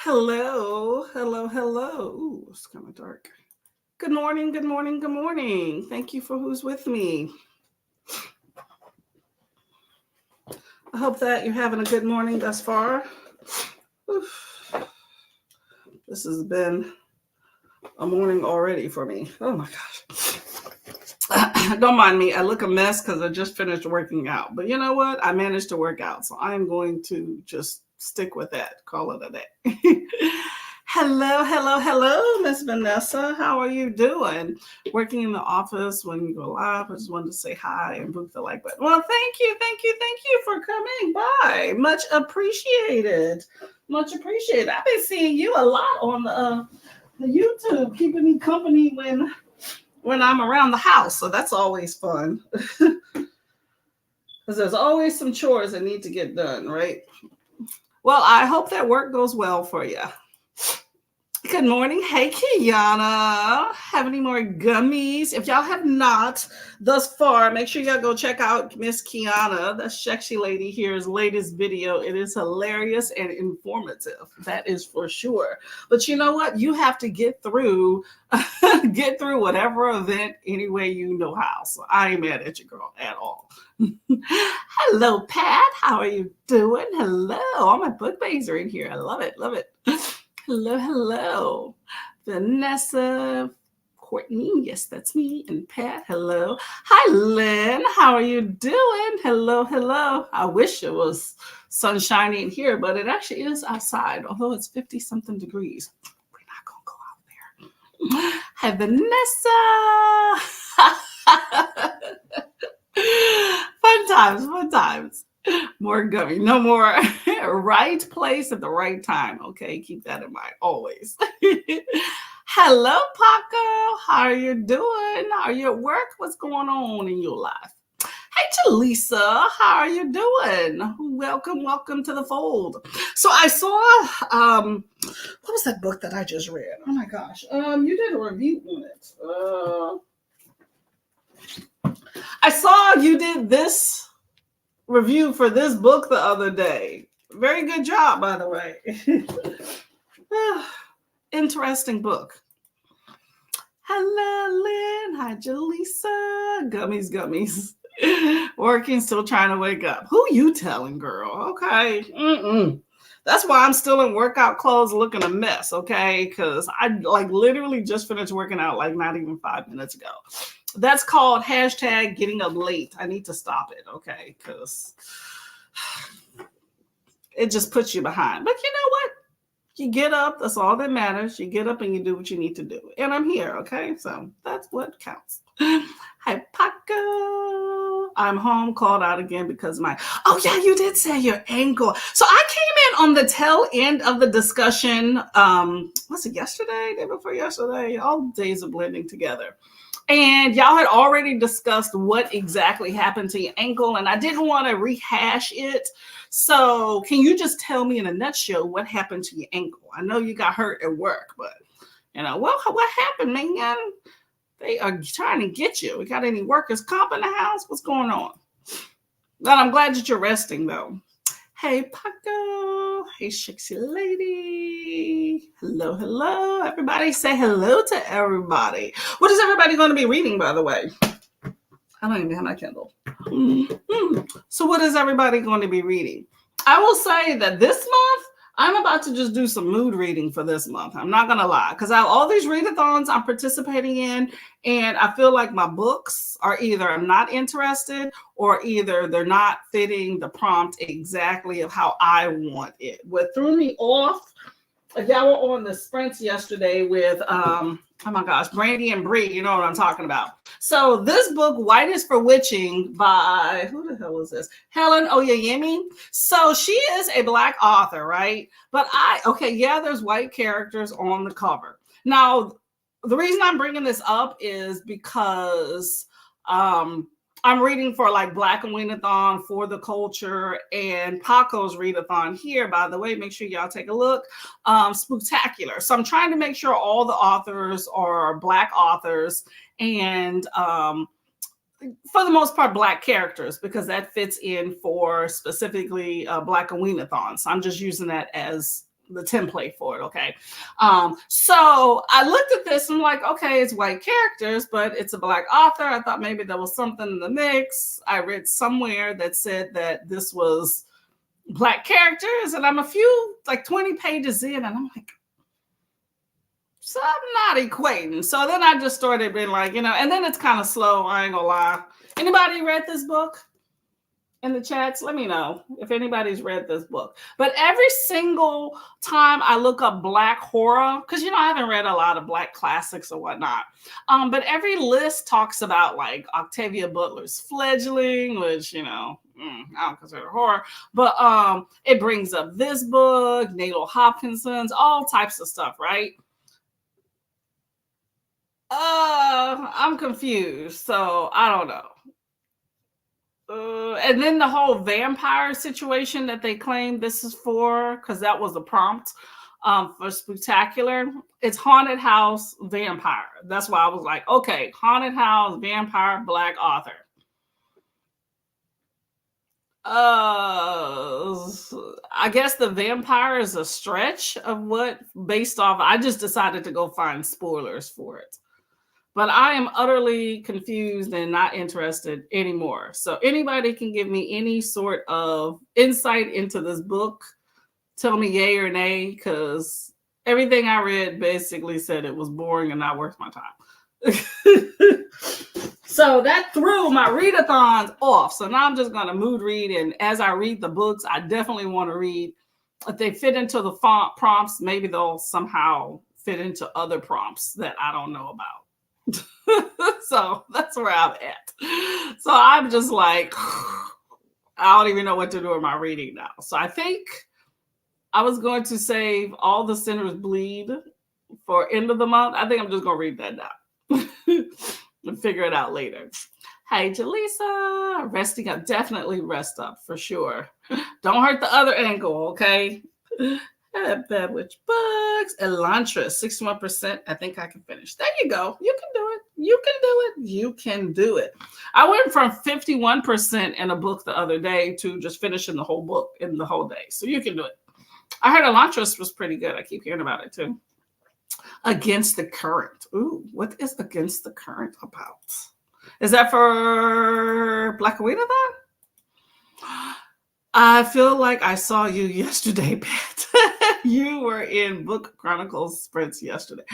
Hello, hello, hello. Ooh, it's kind of dark. Good morning, good morning, good morning. Thank you for who's with me. I hope that you're having a good morning thus far. Oof, this has been a morning already for me. Oh my gosh. Don't mind me. I look a mess because I just finished working out. But you know what? I managed to work out. So I'm going to just stick with that. Call it a day. Hello, hello, hello, Miss Vanessa. How are you doing? Working in the office when you go live. I just wanted to say hi and boot the like button. Well, thank you, thank you, thank you for coming by. Much appreciated. Much appreciated. I've been seeing you a lot on the YouTube, keeping me company when I'm around the house. So that's always fun. Because there's always some chores that need to get done, right? Well, I hope that work goes well for you. Good morning. Hey, Kiana. Have any more gummies? If y'all have not thus far, make sure y'all go check out Miss Kiana, the sexy lady here's latest video. It is hilarious and informative. That is for sure. But you know what? You have to get through get through whatever event any way you know how. So I ain't mad at you, girl, at all. Hello, Pat. How are you doing? Hello. All my book bags are in here. I love it. Love it. Hello, hello. Vanessa, Courtney, yes, that's me, and Pat, hello. Hi, Lynn, how are you doing? Hello, hello. I wish it was sunshiny in here, but it actually is outside, although it's 50 something degrees. We're not going to go out there. Hi, Vanessa. Fun times, fun times. More gummy, no more right place at the right time. Okay, keep that in mind always. Hello, Paco. How are you doing? Are you at work? What's going on in your life? Hey, Talisa. How are you doing? Welcome, welcome to the fold. So I saw what was that book that I just read? Oh my gosh. You did a review on it. I saw you did this review for this book the other day. Very good job, by the way. Interesting book. Hello, Lynn. Hi, Jaleesa. Gummies, gummies. Working, still trying to wake up. Who you telling, girl? Okay. That's why I'm still in workout clothes looking a mess, okay? Because I like literally just finished working out like not even 5 minutes ago. That's called hashtag getting up late. I need to stop it, okay? Because it just puts you behind. But you know what? You get up. That's all that matters. You get up and you do what you need to do. And I'm here, okay? So that's what counts. Hi, Paco. I'm home, called out again because oh yeah, you did say your ankle. So I came in on the tail end of the discussion. Was it yesterday? Day before yesterday? All days are blending together. And y'all had already discussed what exactly happened to your ankle, and I didn't want to rehash it. So, can you just tell me in a nutshell what happened to your ankle? I know you got hurt at work, but what happened, man? They are trying to get you. We got any workers' comp in the house? What's going on? But I'm glad that you're resting, though. Hey, Paco. Hey, sexy lady. Hello, hello. Everybody say hello to everybody. What is everybody going to be reading, by the way? I don't even have my Kindle. So what is everybody going to be reading? I will say that this month, I'm about to just do some mood reading for this month. I'm not going to lie, because I have all these readathons I'm participating in, and I feel like my books are either I'm not interested or either they're not fitting the prompt exactly of how I want it. What threw me off, y'all were on the sprints yesterday with, oh my gosh, Brandy and Bree, you know what I'm talking about. So this book, White is for Witching, by, who the hell is this? Helen Oyeyemi. So she is a Black author, right? But there's white characters on the cover. Now, the reason I'm bringing this up is because I'm reading for like Black and Weenathon for the culture and Paco's readathon here, by the way. Make sure y'all take a look. Spooktacular. So I'm trying to make sure all the authors are Black authors and for the most part Black characters, because that fits in for specifically Black and Weenathon. So I'm just using that as the template for it. Okay. So I looked at this and I'm like, okay, it's white characters, but it's a Black author. I thought maybe there was something in the mix. I read somewhere that said that this was Black characters, and I'm a few, like 20 pages in, and I'm like, so I'm not equating. So then I just started being like, and then it's kind of slow. I ain't gonna lie. Anybody read this book? In the chats, let me know if anybody's read this book. But every single time I look up Black horror, because I haven't read a lot of Black classics or whatnot, but every list talks about like Octavia Butler's Fledgling, which I don't consider horror, but it brings up this book, Natal Hopkinson's, all types of stuff, right? I'm confused, so I don't know. And then the whole vampire situation that they claim this is for, because that was the prompt for Spectacular. It's haunted house vampire. That's why I was like, okay, haunted house vampire Black author. I guess the vampire is a stretch of what based off. I just decided to go find spoilers for it. But I am utterly confused and not interested anymore. So anybody can give me any sort of insight into this book. Tell me yay or nay, because everything I read basically said it was boring and not worth my time. So that threw my readathons off. So now I'm just going to mood read. And as I read the books, I definitely want to read. If they fit into the font prompts, maybe they'll somehow fit into other prompts that I don't know about. So that's where I'm at. So I'm just like, I don't even know what to do with my reading now. So I think I was going to save All the Sinners Bleed for end of the month. I think I'm just going to read that now and figure it out later. Hey, Jaleesa, resting up. Definitely rest up for sure. Don't hurt the other ankle, okay? Bad Witch Books. Elantris, 61%. I think I can finish. There you go. You can do it. You can do it. You can do it. I went from 51% in a book the other day to just finishing the whole book in the whole day. So you can do it. I heard Elantris was pretty good. I keep hearing about it too. Against the Current. Ooh, what is Against the Current about? Is that for Black Awita then? I feel like I saw you yesterday, Pat. You were in Book Chronicles Sprints yesterday.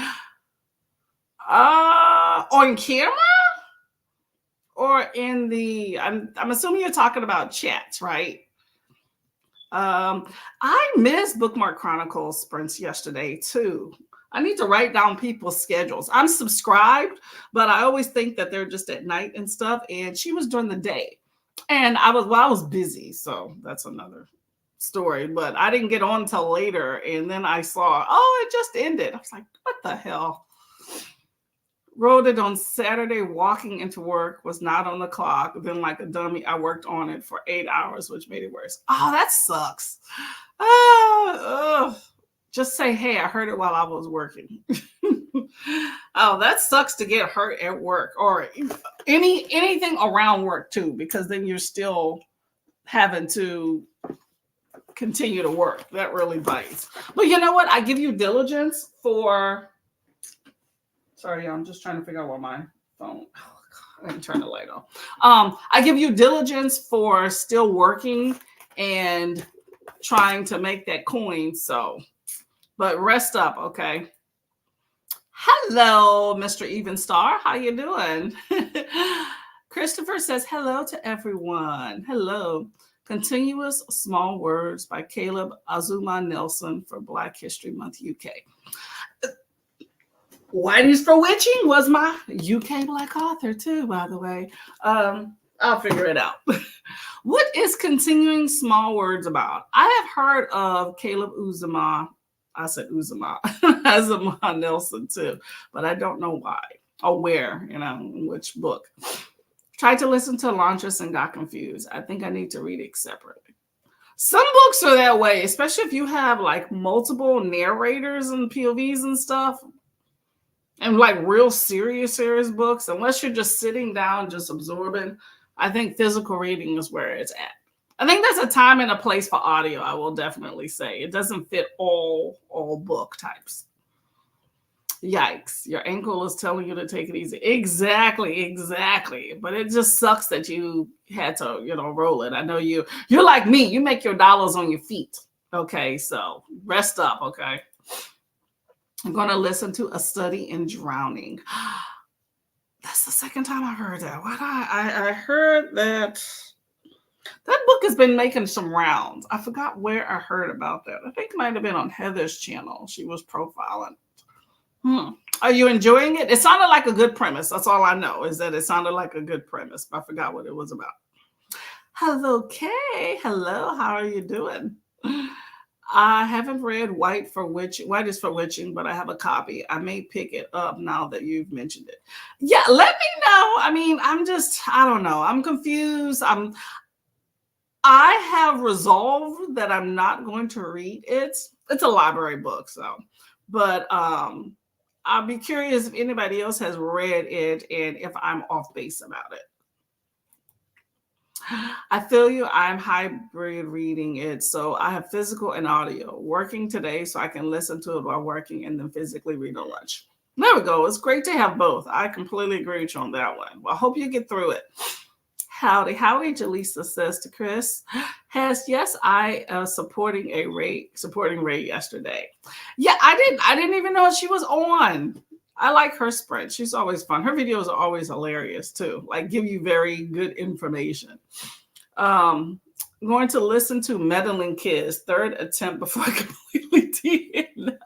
On camera? Or in the, I'm assuming you're talking about chats, right? I missed Bookmark Chronicles Sprints yesterday too. I need to write down people's schedules. I'm subscribed, but I always think that they're just at night and stuff. And she was during the day. And I was busy, so that's another story. But I didn't get on until later, and then I saw, it just ended. I was like, what the hell? Wrote it on Saturday, walking into work, was not on the clock. Then like a dummy, I worked on it for 8 hours, which made it worse. Oh, that sucks. Just say, hey, I heard it while I was working. Oh, that sucks to get hurt at work or anything around work too, because then you're still having to continue to work. That really bites. But you know what? I give you diligence for. Sorry, I'm just trying to figure out where my phone. Oh, God, I didn't turn the light off. I give you diligence for still working and trying to make that coin. So, but rest up, okay? Hello, Mr. Even Star. How you doing? Christopher says hello to everyone. Hello. Continuous Small Words by Caleb Azuma Nelson for Black History Month UK. Whitey's for Witching was my UK Black author too, by the way. I'll figure it out. What is Continuing Small Words about? I have heard of Caleb Uzuma. I said Uzuma. Azuma Nelson too, but I don't know why or where, in which book. Tried to listen to Elantris and got confused. I think I need to read it separately. Some books are that way, especially if you have like multiple narrators and POVs and stuff. And like real serious books, unless you're just sitting down, just absorbing, I think physical reading is where it's at. I think there's a time and a place for audio. I will definitely say it doesn't fit all book types. Yikes! Your ankle is telling you to take it easy. Exactly, exactly. But it just sucks that you had to, roll it. I know you're like me. You make your dollars on your feet. Okay, so rest up. Okay. I'm going to listen to A Study in Drowning. That's the second time I heard that. What I heard that book has been making some rounds. I forgot where I heard about that. I think it might have been on Heather's channel. She was profiling. Are you enjoying it? It sounded like a good premise. That's all I know is that it sounded like a good premise, but I forgot what it was about. Hello, Kay. Hello, how are you doing? I haven't read White is for Witching, but I have a copy. I may pick it up now that you've mentioned it. Yeah, let me know. I mean, I don't know. I'm confused. I have resolved that I'm not going to read it. It's a library book, so, but I'll be curious if anybody else has read it and if I'm off base about it. I feel you. I'm hybrid reading it. So I have physical and audio. Working today so I can listen to it while working and then physically read on lunch. There we go. It's great to have both. I completely agree with you on that one. Well, I hope you get through it. Howdy. Jaleesa says to Chris, I supporting Ray yesterday. Yeah, I didn't even know she was on. I like her spread. She's always fun. Her videos are always hilarious too. Like give you very good information. I'm going to listen to Meddling Kids, third attempt before I completely did.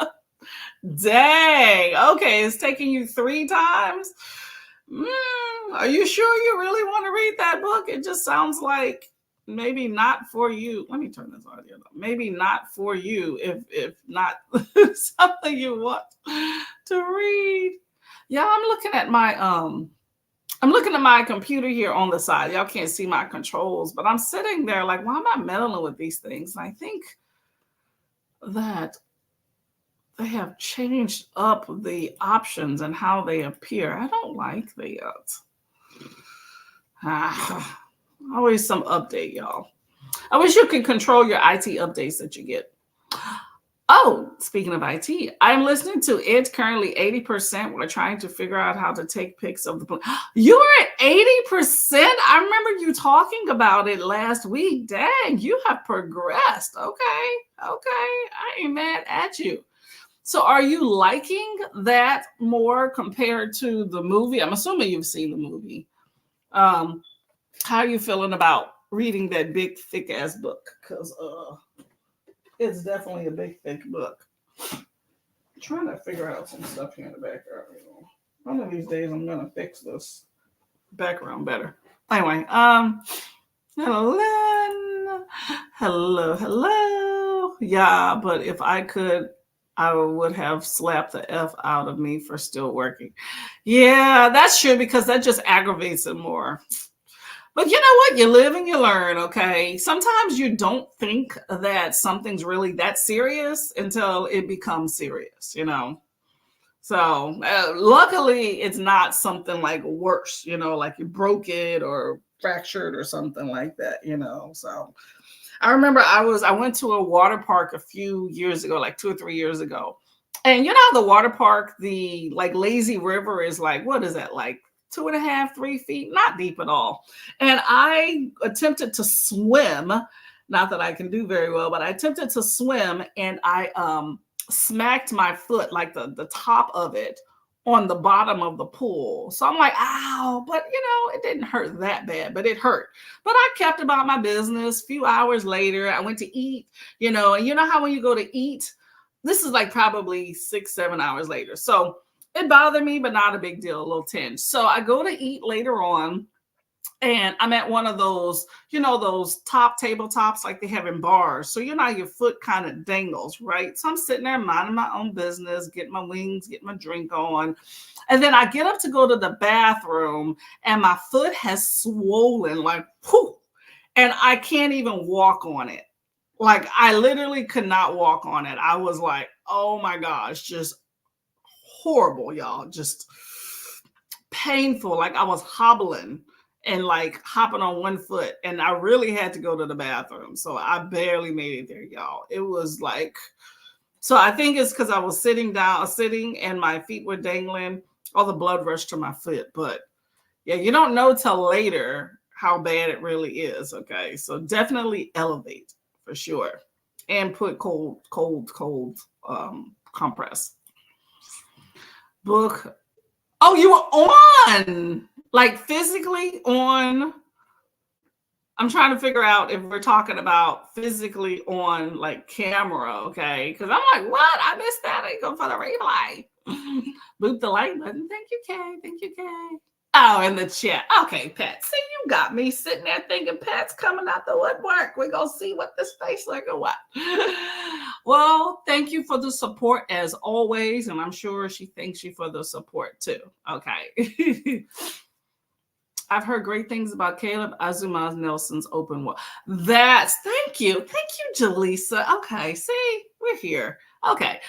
Dang. Okay, it's taking you 3 times. Are you sure you really want to read that book? It just sounds like maybe not for you. Let me turn this audio on. Maybe not for you if not something you want to read. Yeah, I'm looking at my computer here on the side. Y'all can't see my controls, but I'm sitting there like, why am I meddling with these things? And I think that they have changed up the options and how they appear. I don't like the always some update, y'all. I wish you could control your IT updates that you get. Oh, speaking of IT, I'm listening to it currently 80%. We're trying to figure out how to take pics of the plane. You were at 80%? I remember you talking about it last week. Dang, you have progressed. Okay. I ain't mad at you. So are you liking that more compared to the movie? I'm assuming you've seen the movie. How are you feeling about reading that big, thick ass book? Because it's definitely a big, thick book. I'm trying to figure out some stuff here in the background. One of these days I'm gonna fix this background better. Anyway, hello. Yeah, but if I could, I would have slapped the F out of me for still working. Yeah, that's true because that just aggravates it more. But you know what? You live and you learn, okay? Sometimes you don't think that something's really that serious until it becomes serious, So luckily, it's not something like worse, like you broke it or fractured or something like that, So I remember I went to a water park a few years ago, like 2 or 3 years ago. And the water park, the like lazy river is like, what is that, like 2.5, 3 feet, not deep at all. And I attempted to swim, not that I can do very well, but I attempted to swim and I smacked my foot, like the top of it, on the bottom of the pool. So I'm like, ow, but it didn't hurt that bad, but it hurt. But I kept about my business. A few hours later, I went to eat, and you know how when you go to eat, this is like probably 6, 7 hours later. So it bothered me, but not a big deal, a little tinge. So I go to eat later on, and I'm at one of those, those top tabletops like they have in bars. So, your foot kind of dangles, right? So I'm sitting there minding my own business, getting my wings, getting my drink on. And then I get up to go to the bathroom, and my foot has swollen like, poof, and I can't even walk on it. Like, I literally could not walk on it. I was like, oh my gosh, just horrible, y'all. Just painful. Like I was hobbling. and like hopping on one foot. And I really had to go to the bathroom. So I barely made it there, y'all. It was like, so I think it's because I was sitting and my feet were dangling. All the blood rushed to my foot. But yeah, you don't know till later how bad it really is. Okay. So definitely elevate for sure. And put cold compress. Book. Oh, you were on, like physically on. I'm trying to figure out if we're talking about physically on like camera, okay? Because I'm like, what? I missed that. I go for the replay. Boop the like button. Thank you, Kay. Thank you, Kay. Oh, in the chat. Okay, Pat. See, you got me sitting there thinking Pat's coming out the woodwork. We're going to see what this face like or what. Well, thank you for the support as always. And I'm sure she thanks you for the support too. Okay. I've heard great things about Caleb Azumaz Nelson's open water. Thank you. Thank you, Jaleesa. Okay, see, we're here. Okay.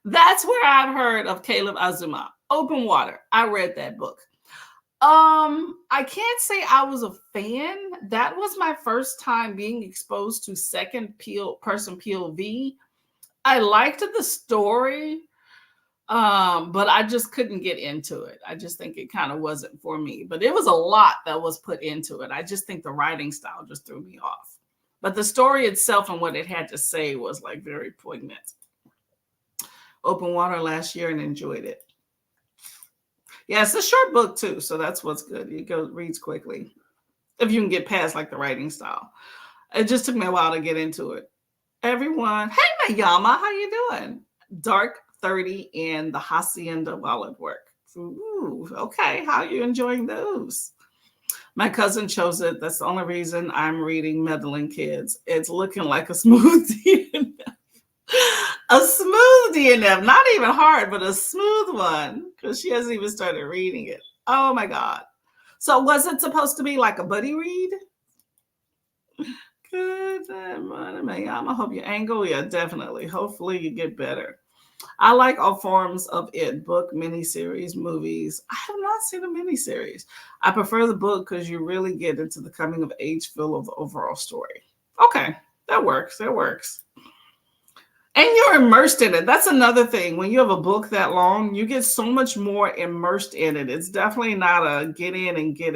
That's where I've heard of Caleb Azumaz. Open Water. I read that book. I can't say I was a fan. That was my first time being exposed to second person POV. I liked the story, but I just couldn't get into it. I just think it kind of wasn't for me. But it was a lot that was put into it. I just think the writing style just threw me off. But the story itself and what it had to say was like very poignant. Open Water last year and enjoyed it. Yeah, it's a short book too, so that's what's good. It reads quickly if you can get past like the writing style. It just took me a while to get into it. Everyone, hey Mayama, how you doing? Dark 30 and the Hacienda while at work. Ooh, okay, how are you enjoying those? My cousin chose it. That's the only reason I'm reading Meddling Kids. It's looking like a smoothie. A smooth DNF, not even hard, but a smooth one, because she hasn't even started reading it. Oh my God. So was it supposed to be like a buddy read? Good morning, I hope you angle. Yeah, definitely. Hopefully you get better. I like all forms of it, book, miniseries, movies. I have not seen a miniseries. I prefer the book because you really get into the coming of age feel of the overall story. Okay, that works. That works. And you're immersed in it. That's another thing. When you have a book that long, you get so much more immersed in it. It's definitely not a get in and get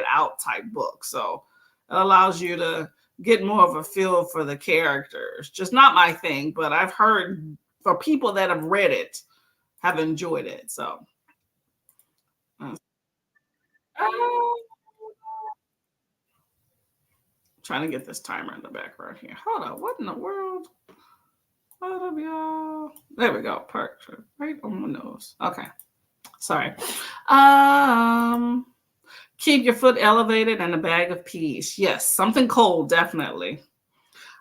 out type book. So it allows you to get more of a feel for the characters. Just not my thing, but I've heard for people that have read it have enjoyed it. So trying to get this timer in the background here. Hold on. What in the world? Hold up, y'all. There we go. Perfect. Right on my nose. Okay. Sorry. Keep your foot elevated and a bag of peas. Yes, something cold, definitely.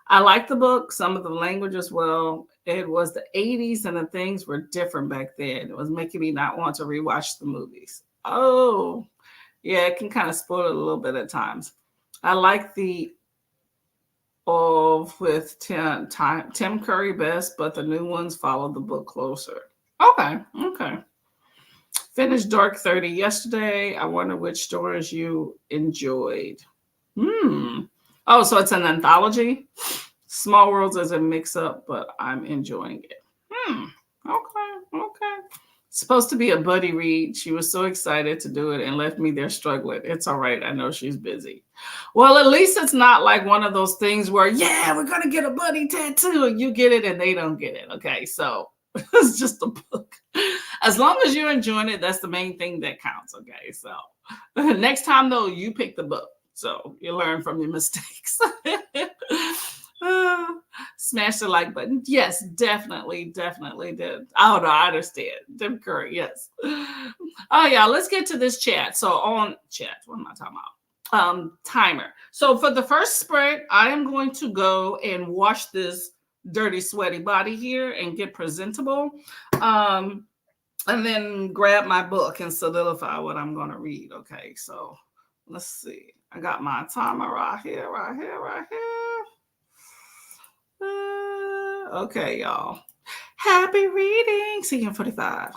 I like the book, some of the language as well. It was the 80s and the things were different back then. It was making me not want to rewatch the movies. Oh, yeah, it can kind of spoil it a little bit at times. I like the with Tim Curry best, but the new ones follow the book closer. Okay. Finished Dark 30 yesterday. I wonder which stories you enjoyed. Oh, so it's an anthology? Small Worlds is a mix-up, but I'm enjoying it. Okay. It's supposed to be a buddy read. She was so excited to do it and left me there struggling. It's all right. I know she's busy. Well, at least it's not like one of those things where, yeah, we're going to get a buddy tattoo and you get it and they don't get it. Okay, so it's just a book. As long as you're enjoying it, that's the main thing that counts. Okay, so next time, though, you pick the book. So you learn from your mistakes. Smash the like button. Yes, definitely did. Oh no, I understand. Tim Curry, yes. Oh yeah, let's get to this chat. So on chat, what am I talking about? Timer. So for the first sprint, I am going to go and wash this dirty, sweaty body here and get presentable. And then grab my book and solidify what I'm going to read. Okay, so let's see. I got my timer right here. Okay, y'all. Happy reading. See you in 45.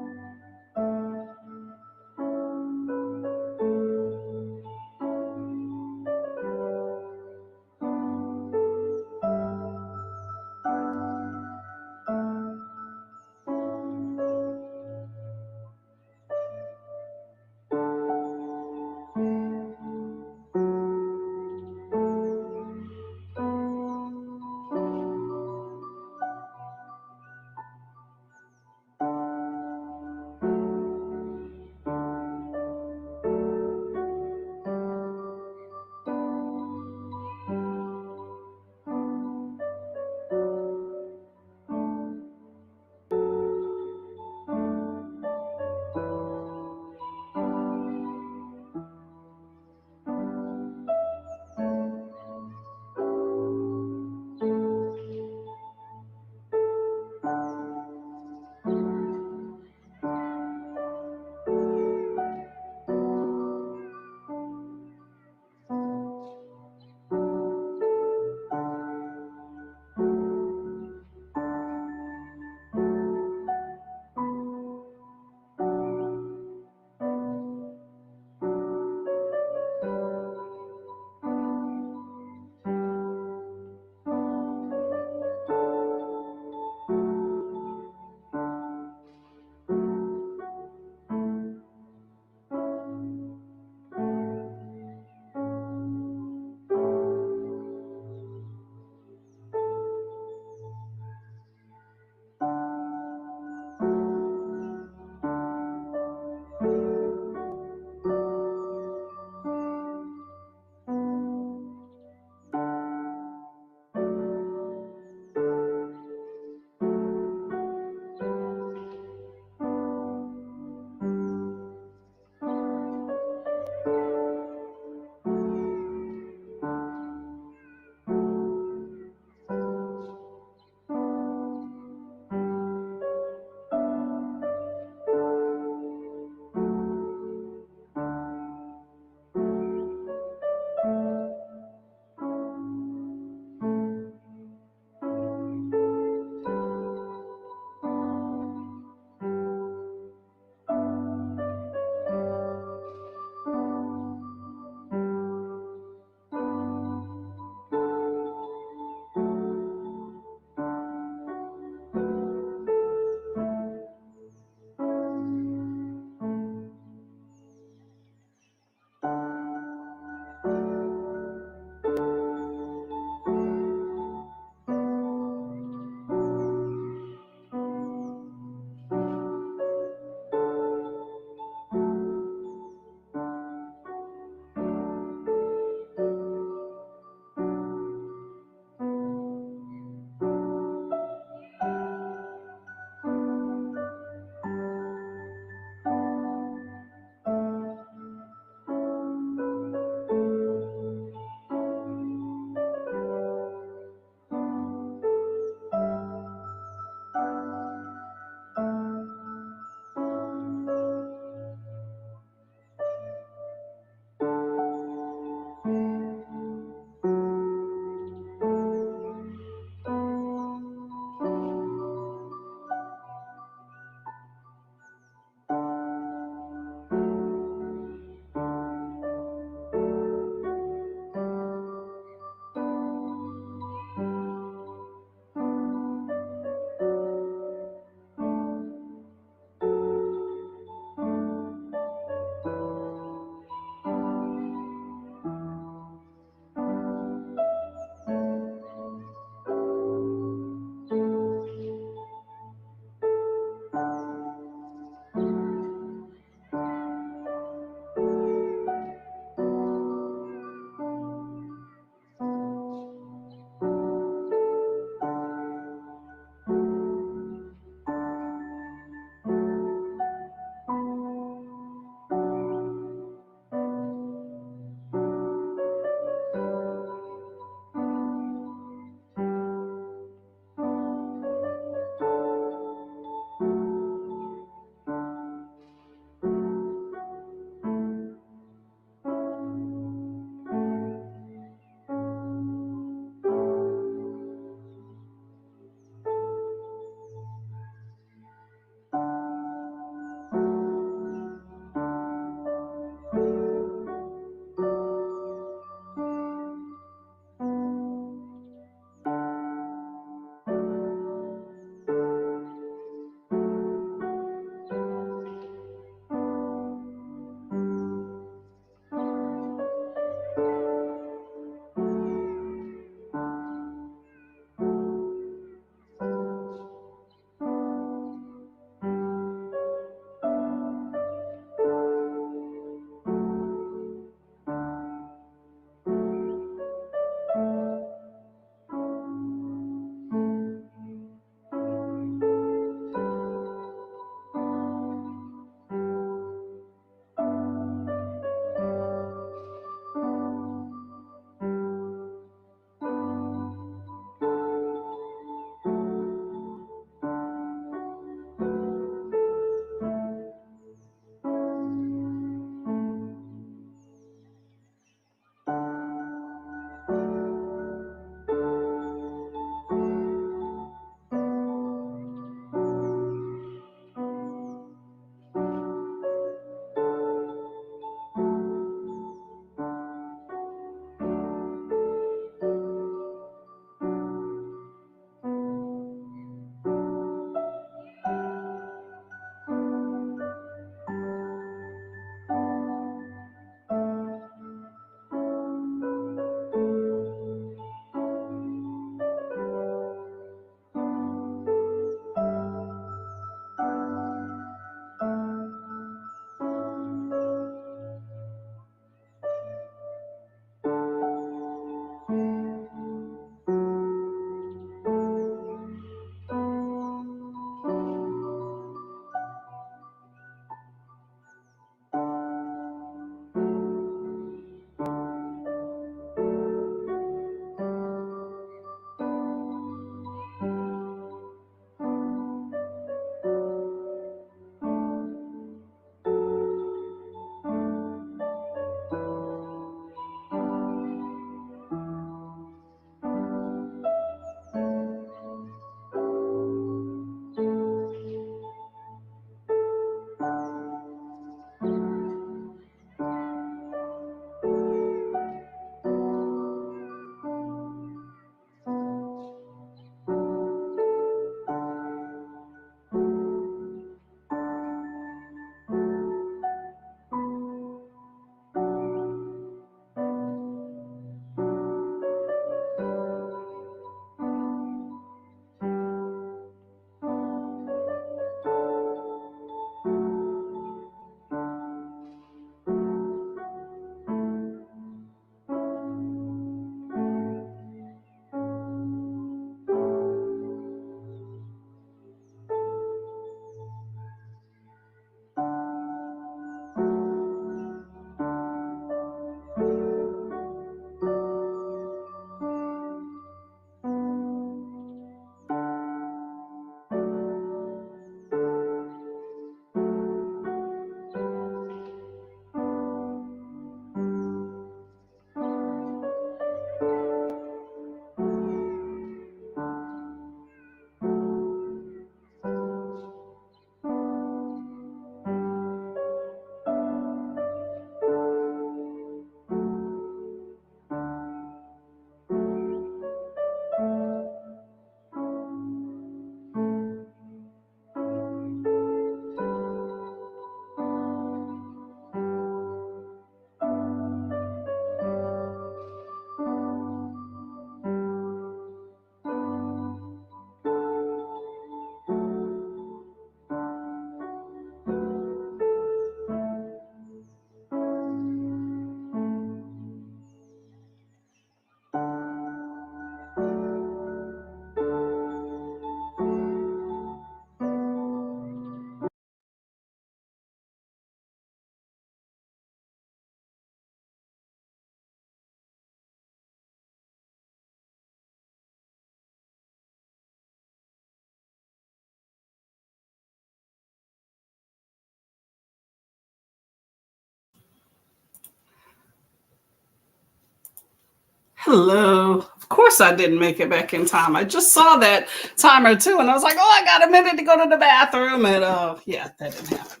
Hello. Of course I didn't make it back in time. I just saw that timer too, and I was like, oh, I got a minute to go to the bathroom. And yeah, that didn't happen.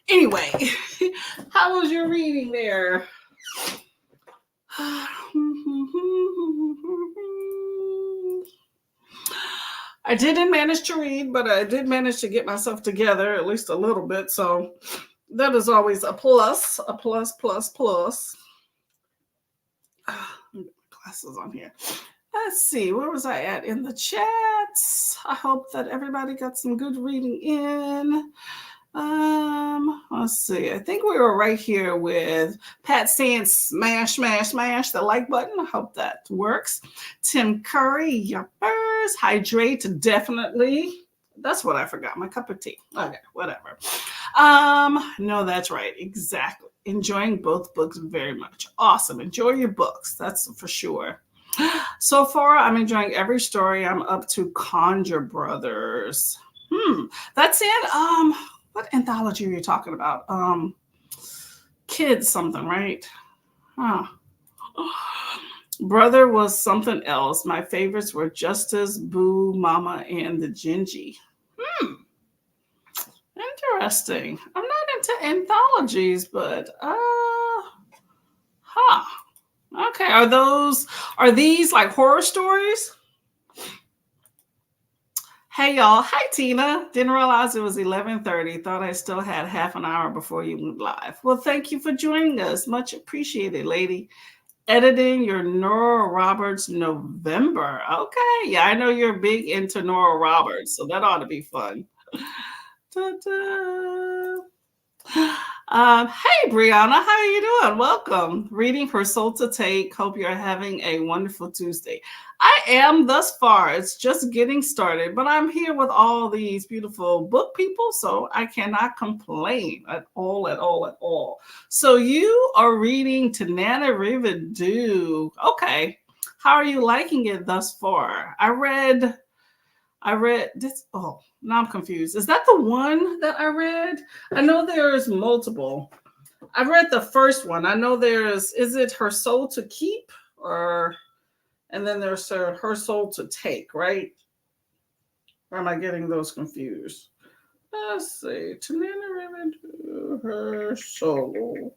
Anyway, how was your reading there? I didn't manage to read, but I did manage to get myself together at least a little bit. So that is always a plus, a plus, plus, plus. Glasses on here. Let's see, where was I at in the chats? I hope that everybody got some good reading in. Let's see. I think we were right here with Pat saying smash, smash, smash the like button. I hope that works. Tim Curry, yuppers. Hydrate, definitely. That's what I forgot. My cup of tea. Okay, whatever. No, that's right. Exactly. Enjoying both books very much. Awesome. Enjoy your books. That's for sure. So far, I'm enjoying every story. I'm up to Conjure Brothers. That's it. What anthology are you talking about? Kids something, right? Huh. Brother was something else. My favorites were Justice, Boo, Mama, and the Gingy. Interesting. I'm not into anthologies, but okay. Are these like horror stories? Hey y'all. Hi Tina. Didn't realize it was 11:30. Thought I still had half an hour before you went live. Well, thank you for joining us. Much appreciated, lady. Editing your Nora Roberts November. Okay. Yeah, I know you're big into Nora Roberts, so that ought to be fun. Hey Brianna, how are you doing? Welcome. Reading For Soul to Take. Hope you're having a wonderful Tuesday. I am thus far. It's just getting started, but I'm here with all these beautiful book people, so I cannot complain at all, at all, at all. So you are reading Tananarive. Okay. How are you liking it thus far? I read this. Oh, now I'm confused. Is that the one that I read? I know there's multiple. I read the first one. I know is it Her Soul to Keep and then there's Her Soul to Take, right? Or am I getting those confused? Let's see. Tananarive, Her Soul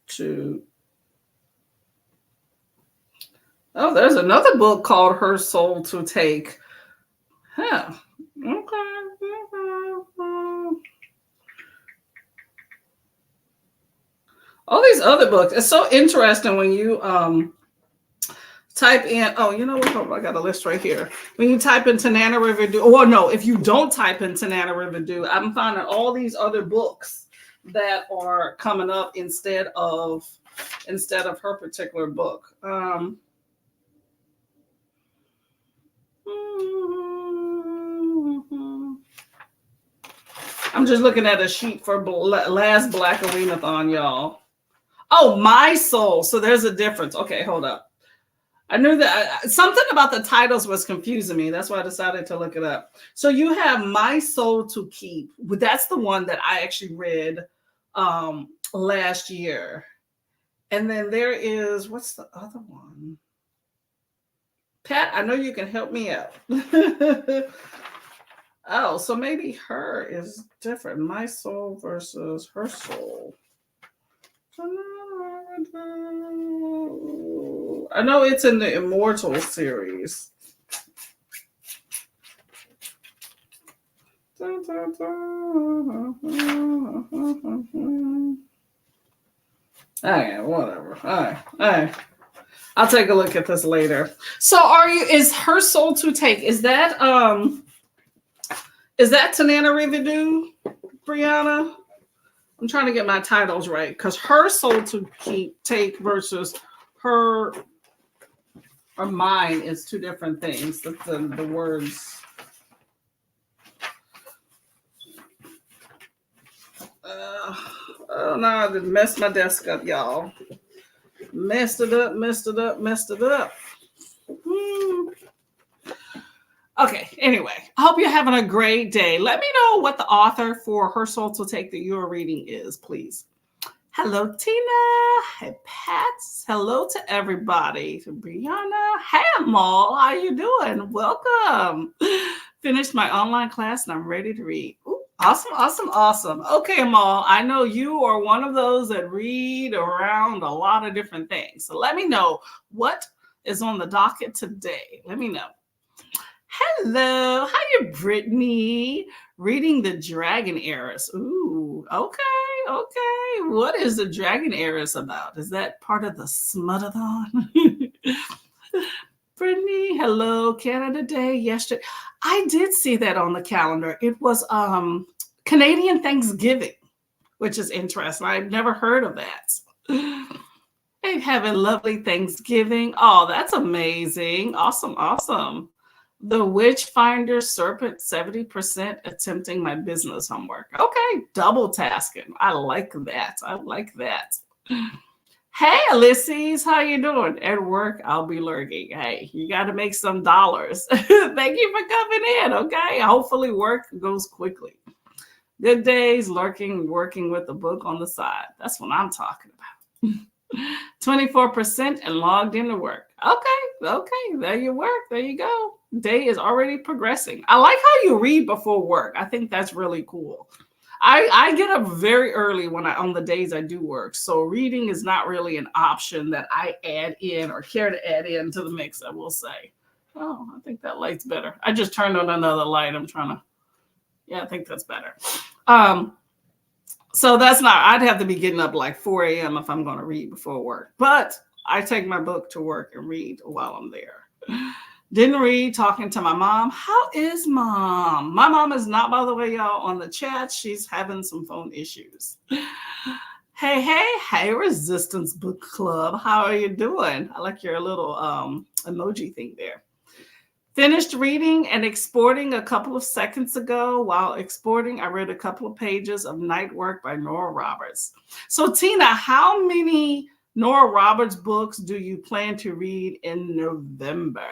to. Oh, there's another book called Her Soul to Take. Huh. Okay. All these other books. It's so interesting when you type in. Oh, you know what? I got a list right here. When you type in Tananarive. Well, no, if you don't type in Tananarive, I'm finding all these other books that are coming up instead of her particular book. I'm just looking at a sheet for last Black Arenathon, y'all. Oh, My Soul. So there's a difference. Okay, hold up. I knew that something about the titles was confusing me. That's why I decided to look it up. So you have My Soul to Keep. That's the one that I actually read last year. And then there is, what's the other one? Pat, I know you can help me out. Oh, so maybe Her is different. My Soul versus Her Soul. I know it's in the Immortal series. Okay, whatever. All right. I'll take a look at this later. So is Her Soul to Take? Is that Tananarive, Brianna? I'm trying to get my titles right because Her Soul to Take versus Her or Mine is two different things. The words. Oh no, I done messed my desk up, y'all. Messed it up. Okay, anyway, I hope you're having a great day. Let me know what the author for Her Soul to Take that you're reading is, please. Hello, Tina. Hey, Pats. Hello to everybody. To Brianna. Hey, Amal. How you doing? Welcome. Finished my online class and I'm ready to read. Ooh, awesome, awesome, awesome. Okay, Amal. I know you are one of those that read around a lot of different things. So let me know what is on the docket today. Let me know. Hello, how you, Brittany? Reading the Dragon Heiress. Ooh, okay, okay. What is the Dragon Heiress about? Is that part of the Smutathon? Brittany, hello, Canada Day yesterday. I did see that on the calendar. It was Canadian Thanksgiving, which is interesting. I've never heard of that. They have a lovely Thanksgiving. Oh, that's amazing. Awesome, awesome. The Witch Finder Serpent 70% attempting my business homework. Okay, double tasking. I like that. I like that. Hey, Ulysses, how you doing? At work, I'll be lurking. Hey, you got to make some dollars. Thank you for coming in, okay? Hopefully work goes quickly. Good days, lurking, working with a book on the side. That's what I'm talking about. 24% and logged into work. Okay, okay, there you work. There you go. Day is already progressing. I like how you read before work. I think that's really cool. I get up very early on the days I do work. So reading is not really an option that I add in or care to add into the mix, I will say. Oh, I think that light's better. I just turned on another light. Yeah, I think that's better. So that's not, I'd have to be getting up like 4 a.m. if I'm going to read before work. But I take my book to work and read while I'm there. Didn't read, talking to my mom. How is mom? My mom is not, by the way, y'all, on the chat. She's having some phone issues. Hey, hey, hey, Resistance Book Club. How are you doing? I like your little emoji thing there. Finished reading and exporting a couple of seconds ago. While exporting, I read a couple of pages of Night Work by Nora Roberts. So, Tina, how many Nora Roberts books do you plan to read in November?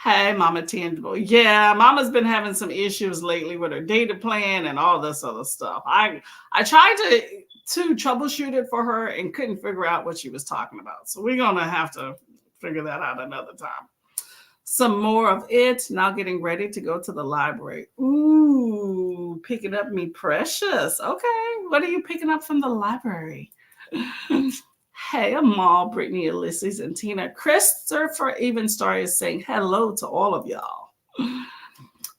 Hey, Mama Tangible. Yeah, Mama's been having some issues lately with her data plan and all this other stuff. I tried to troubleshoot it for her and couldn't figure out what she was talking about. So we're going to have to figure that out another time. Some more of it. Now getting ready to go to the library. Ooh, picking up me precious. Okay, what are you picking up from the library? Hey, Amal, Brittany, Ulysses, and Tina. Christopher even started saying hello to all of y'all.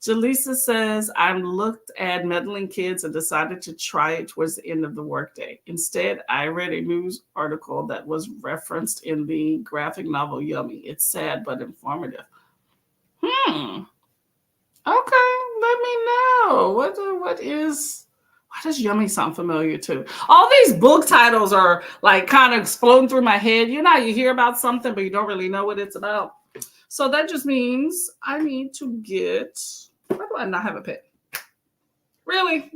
Jaleesa says, I looked at meddling kids and decided to try it towards the end of the workday. Instead, I read a news article that was referenced in the graphic novel Yummy. It's sad but informative. Okay, let me know. Why does Yummy sound familiar too? All these book titles are like kind of exploding through my head. You know, you hear about something, but you don't really know what it's about. So that just means I need to get, why do I not have a pen? Really?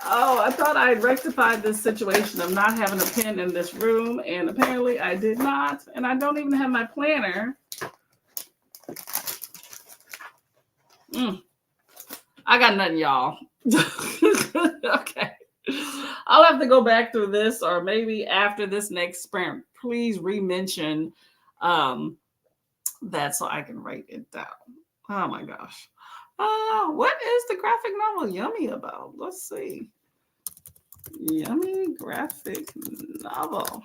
Oh, I thought I rectified this situation of not having a pen in this room, and apparently I did not. And I don't even have my planner. I got nothing, y'all. Okay. I'll have to go back through this, or maybe after this next sprint, please re-mention that so I can write it down. Oh my gosh. What is the graphic novel Yummy about? Let's see. Yummy graphic novel.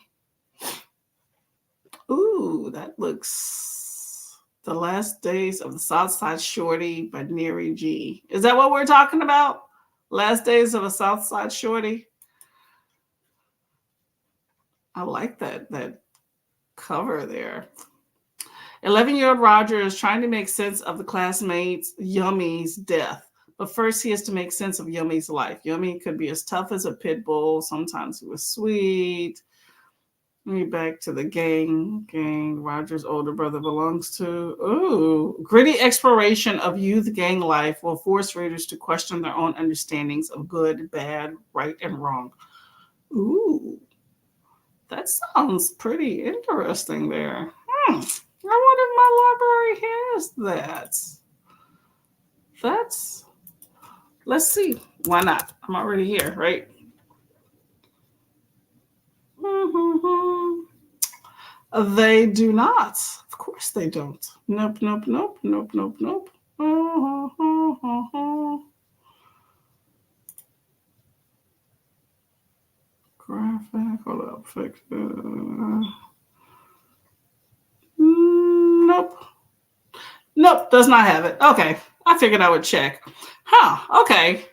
Ooh, that looks The Last Days of the Southside Shorty by Neri G. Is that what we're talking about? Last Days of a Southside Shorty? I like that cover there. 11-year-old Roger is trying to make sense of the classmate's Yummy's death. But first, he has to make sense of Yummy's life. Yummy could be as tough as a pit bull. Sometimes he was sweet. Back to the gang Roger's older brother belongs to. Ooh, gritty exploration of youth gang life will force readers to question their own understandings of good, bad, right, and wrong. Ooh, that sounds pretty interesting there. I wonder if my library has that. Let's see. Why not? I'm already here, right? Mhm. They do not. Of course they don't. Nope, nope, nope, nope, nope, nope. Graphic, hold up, fix it. Nope. Nope, does not have it. Okay. I figured I would check. Huh, okay.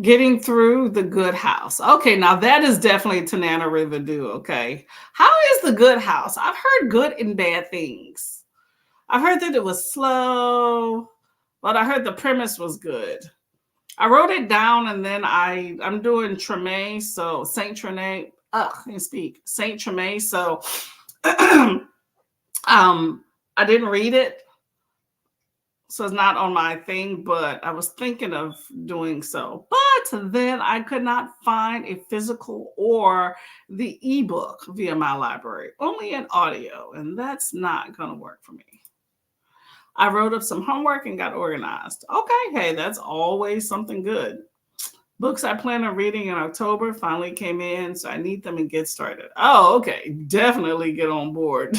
Getting through the good house. Okay, now that is definitely Tanana River do. Okay. How is the good house? I've heard good and bad things. I've heard that it was slow, but I heard the premise was good. I wrote it down and then I'm doing Treme, so Saint Treme. I can't speak. Saint Treme. So I didn't read it, so it's not on my thing, but I was thinking of doing so. But then I could not find a physical or the ebook via my library, only an audio, and that's not going to work for me. I wrote up some homework and got organized. Okay, hey, that's always something good. Books I plan on reading in October finally came in, so I need them and get started. Oh, okay. Definitely get on board.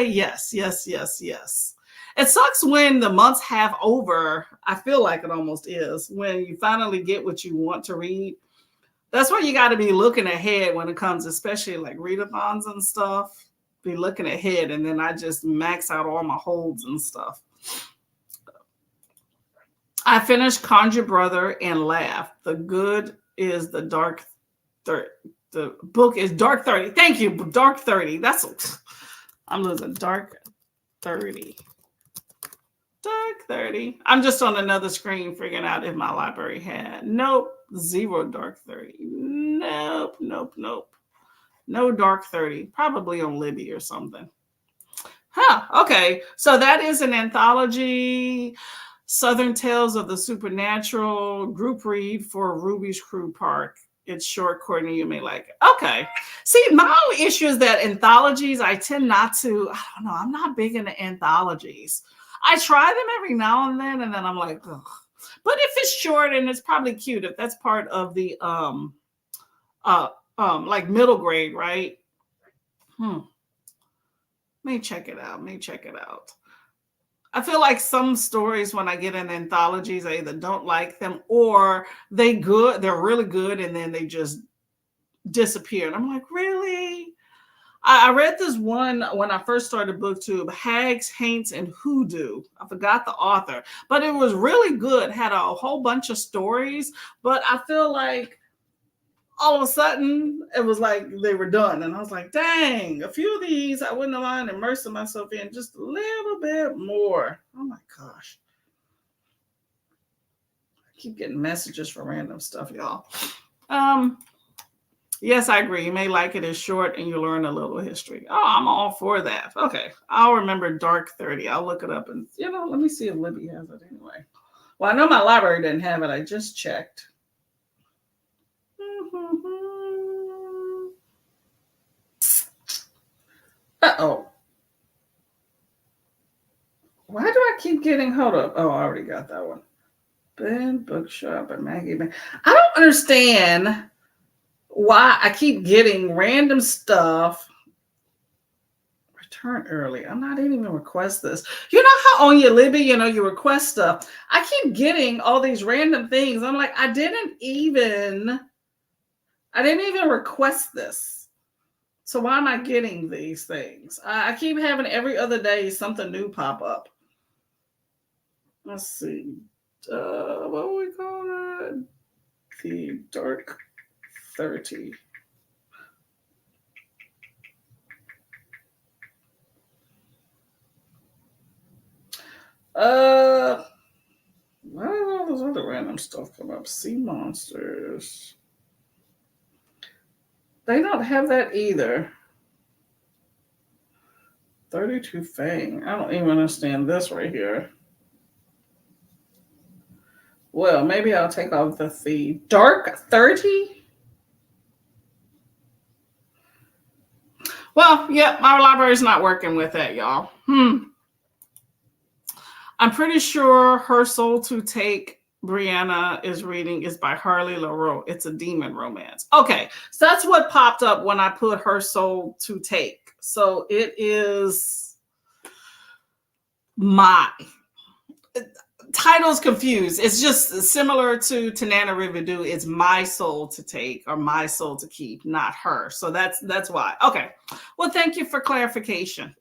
Yes, yes, yes, yes. It sucks when the months have over. I feel like it almost is when you finally get what you want to read. That's why you got to be looking ahead when it comes, especially like readathons and stuff. Be looking ahead, and then I just max out all my holds and stuff. I finished Conjure Brother and laughed. The good is the dark 30. The book is Dark 30. Thank you, Dark 30. I'm losing Dark 30. Dark 30. I'm just on another screen figuring out if my library had. Nope. Zero Dark 30. Nope, nope, nope. No Dark 30. Probably on Libby or something. Huh. Okay. So that is an anthology. Southern Tales of the Supernatural group read for Ruby's Crew Park. It's short, Courtney. You may like it. Okay. See, my only issue is that anthologies, I tend not to, I don't know, I'm not big into anthologies. I try them every now and then I'm like, ugh. But if it's short and it's probably cute, if that's part of the like middle grade, right? May check it out. I feel like some stories when I get in anthologies, I either don't like them or they're really good, and then they just disappear. And I'm like, really? I read this one when I first started BookTube, Hags, Haints, and Hoodoo. I forgot the author, but it was really good. Had a whole bunch of stories, but I feel like all of a sudden it was like they were done. And I was like, dang, a few of these I wouldn't mind immersing myself in just a little bit more. Oh my gosh. I keep getting messages for random stuff, y'all. Yes, I agree. You may like it as short and you learn a little history. Oh, I'm all for that. Okay. I'll remember Dark 30. I'll look it up and, let me see if Libby has it anyway. Well, I know my library didn't have it. I just checked. Uh-oh. Why do I keep getting, hold up. Oh, I already got that one. Ben Bookshop and Maggie Ben. I don't understand why I keep getting random stuff. Return early. I'm not even request this. You know how on your Libby, you request stuff. I keep getting all these random things. I'm like, I didn't even request this. So why am I getting these things? I keep having every other day something new pop up. Let's see. What we call it? The Dark 30. Why does all this other random stuff come up? Sea monsters. They don't have that either. 32 Fang. I don't even understand this right here. Well, maybe I'll take off the Dark 30. Well, yep, my library's not working with that, y'all. I'm pretty sure Her Soul to Take Brianna is reading is by Harley LaRoe. It's a demon romance. Okay, so that's what popped up when I put Her Soul to Take. So it is my title's confused. It's just similar to Tanana Riverdew. It's my soul to take or my soul to keep, not her. So that's why. Okay. Well, thank you for clarification.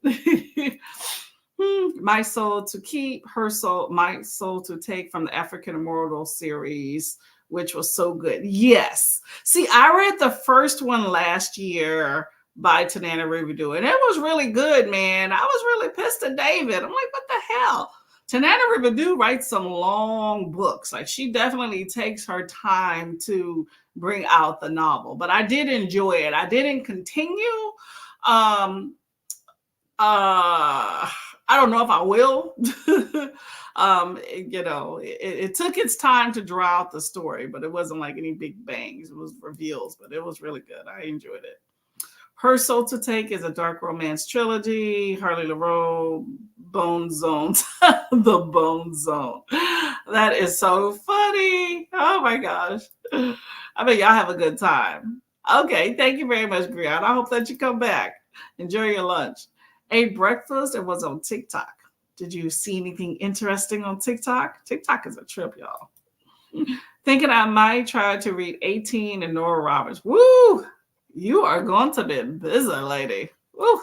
My soul to keep, her soul, my soul to take from the African Immortal series, which was so good. Yes. See, I read the first one last year by Tanana Riverdew, and it was really good, man. I was really pissed at David. I'm like, what the hell? Tanana Riverdew writes some long books. Like, she definitely takes her time to bring out the novel, but I did enjoy it. I didn't continue. I don't know if I will. It took its time to draw out the story, but it wasn't like any big bangs. It was reveals, but it was really good. I enjoyed it. Her Soul to Take is a dark romance trilogy. Harley LaRoe, Bone Zone, The Bone Zone. That is so funny. Oh my gosh. I mean, y'all have a good time. Okay, thank you very much, Brianna. I hope that you come back. Enjoy your lunch. Ate breakfast and was on TikTok. Did you see anything interesting on TikTok? TikTok is a trip, y'all. Thinking I might try to read 18 and Nora Roberts. Woo! You are going to be busy, lady. Woo.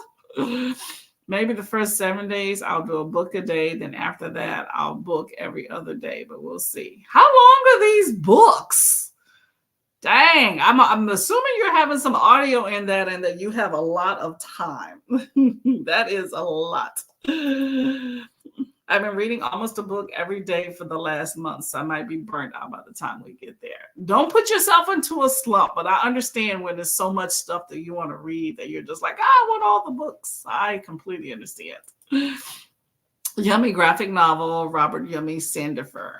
Maybe the first 7 days I'll do a book a day. Then after that, I'll book every other day, but we'll see. How long are these books? Dang, I'm assuming you're having some audio in that and that you have a lot of time. That is a lot. I've been reading almost a book every day for the last month, so I might be burnt out by the time we get there. Don't put yourself into a slump, but I understand when there's so much stuff that you want to read that you're just like, I want all the books. I completely understand. Yummy graphic novel, Robert Yummy Sandifer.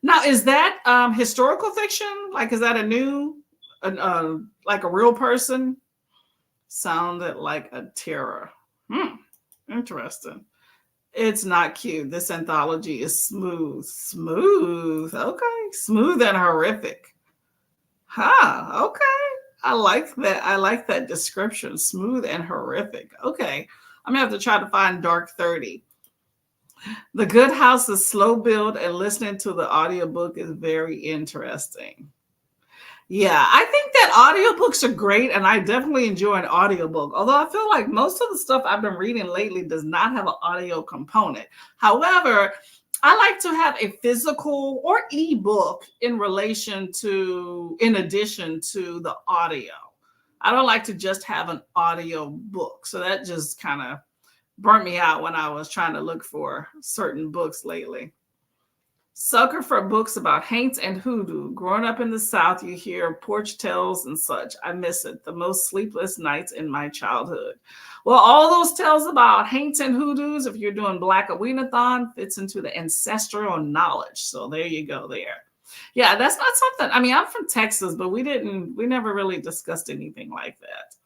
Now, is that historical fiction? Like, is that a new, like a real person? Sounded like a terror. Interesting. It's not cute. This anthology is smooth. Smooth. Okay. Smooth and horrific. Huh. Okay. I like that. I like that description. Smooth and horrific. Okay. I'm going to have to try to find Dark 30. The Good House is slow build, and listening to the audiobook is very interesting. Yeah, I think that audiobooks are great, and I definitely enjoy an audiobook. Although I feel like most of the stuff I've been reading lately does not have an audio component. However, I like to have a physical or ebook in addition to the audio. I don't like to just have an audio book. So that just kind of burnt me out when I was trying to look for certain books lately. Sucker for books about haints and hoodoo. Growing up in the South, you hear porch tales and such. I miss it. The most sleepless nights in my childhood. Well, all those tales about haints and hoodoos, if you're doing Black Aweenathon, fits into the ancestral knowledge. So there you go there. Yeah, that's not something. I mean, I'm from Texas, but we never really discussed anything like that.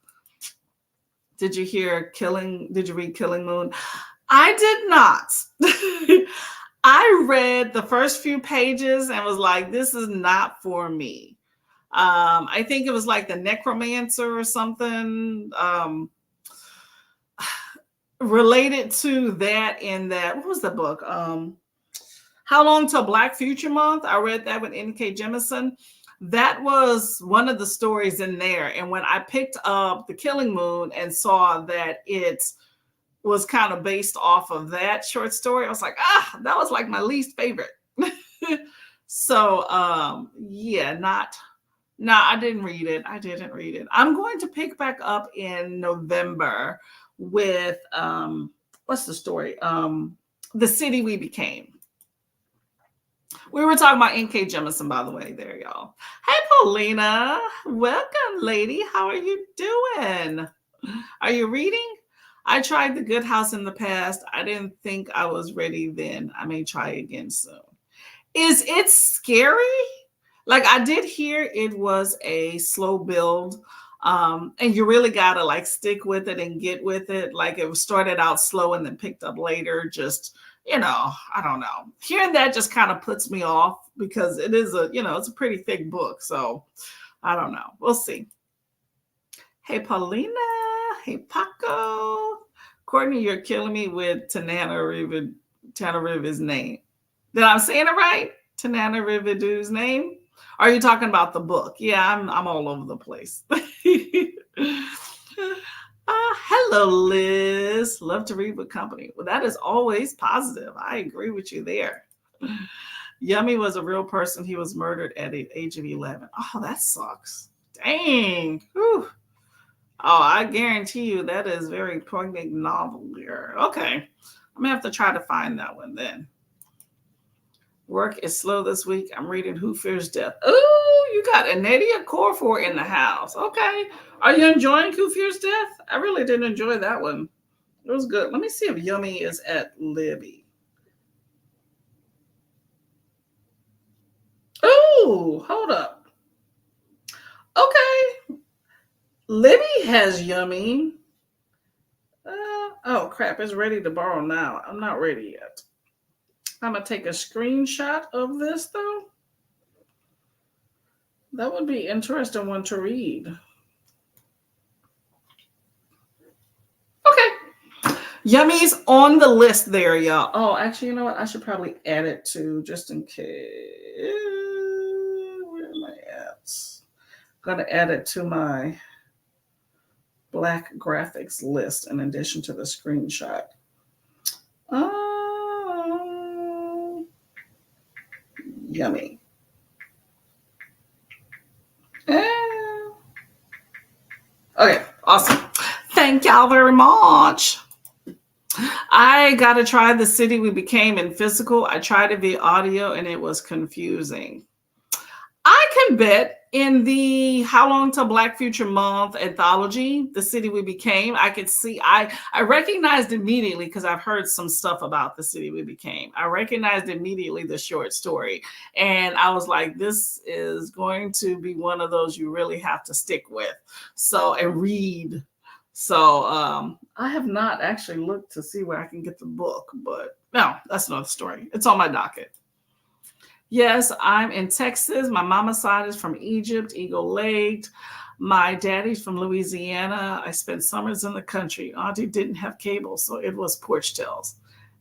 Did you read Killing Moon? I did not. I read the first few pages and was like, this is not for me. I think it was like The Necromancer or something related to that in that. What was the book? How Long Till Black Future Month? I read that with N.K. Jemisin. That was one of the stories in there. And when I picked up The Killing Moon and saw that it was kind of based off of that short story, I was like, that was like my least favorite. So I didn't read it. I'm going to pick back up in November with what's the story? The City We Became. We were talking about N.K. Jemisin, by the way, there, y'all. Hey, Paulina. Welcome, lady. How are you doing? Are you reading? I tried The Good House in the past. I didn't think I was ready then. I may try again soon. Is it scary? Like, I did hear it was a slow build. And you really got to like stick with it and get with it. Like, it started out slow and then picked up later. Just I don't know. Hearing that just kind of puts me off because it is it's a pretty thick book. So I don't know. We'll see. Hey, Paulina. Hey, Paco. Courtney, you're killing me with Tananarive's name. Did I say it right? Tananarivedu's name? Are you talking about the book? Yeah, I'm all over the place. Hello, Liz. Love to read with company. Well, that is always positive. I agree with you there. Yummy was a real person. He was murdered at the age of 11. Oh, that sucks. Dang. Whew. Oh, I guarantee you that is very poignant novel here. Okay. I'm going to have to try to find that one then. Work is slow this week. I'm reading Who Fears Death. Oh, you got Anadia Corfor in the house. Okay. Are you enjoying Who Fears Death? I really didn't enjoy that one. It was good. Let me see if Yummy is at Libby. Oh, hold up. Okay. Libby has Yummy. Oh, crap. It's ready to borrow now. I'm not ready yet. I'm going to take a screenshot of this, though. That would be interesting one to read. Okay. Yummy's on the list there, y'all. Oh, actually, you know what? I should probably add it to just in case. Where am I at? I'm going to add it to my Black graphics list in addition to the screenshot. Yummy. Okay, awesome. Thank y'all very much. I got to try The City We Became in physical. I tried it via audio and it was confusing. I can bet in the How Long Till Black Future Month anthology, The City We Became, I could see, I recognized immediately because I've heard some stuff about The City We Became. I recognized immediately the short story. And I was like, this is going to be one of those you really have to stick with. And read. So I have not actually looked to see where I can get the book, but no, that's another story. It's on my docket. Yes, I'm in Texas. My mama's side is from Egypt, Eagle Lake. My daddy's from Louisiana. I spent summers in the country. Auntie didn't have cable, so it was porch tales.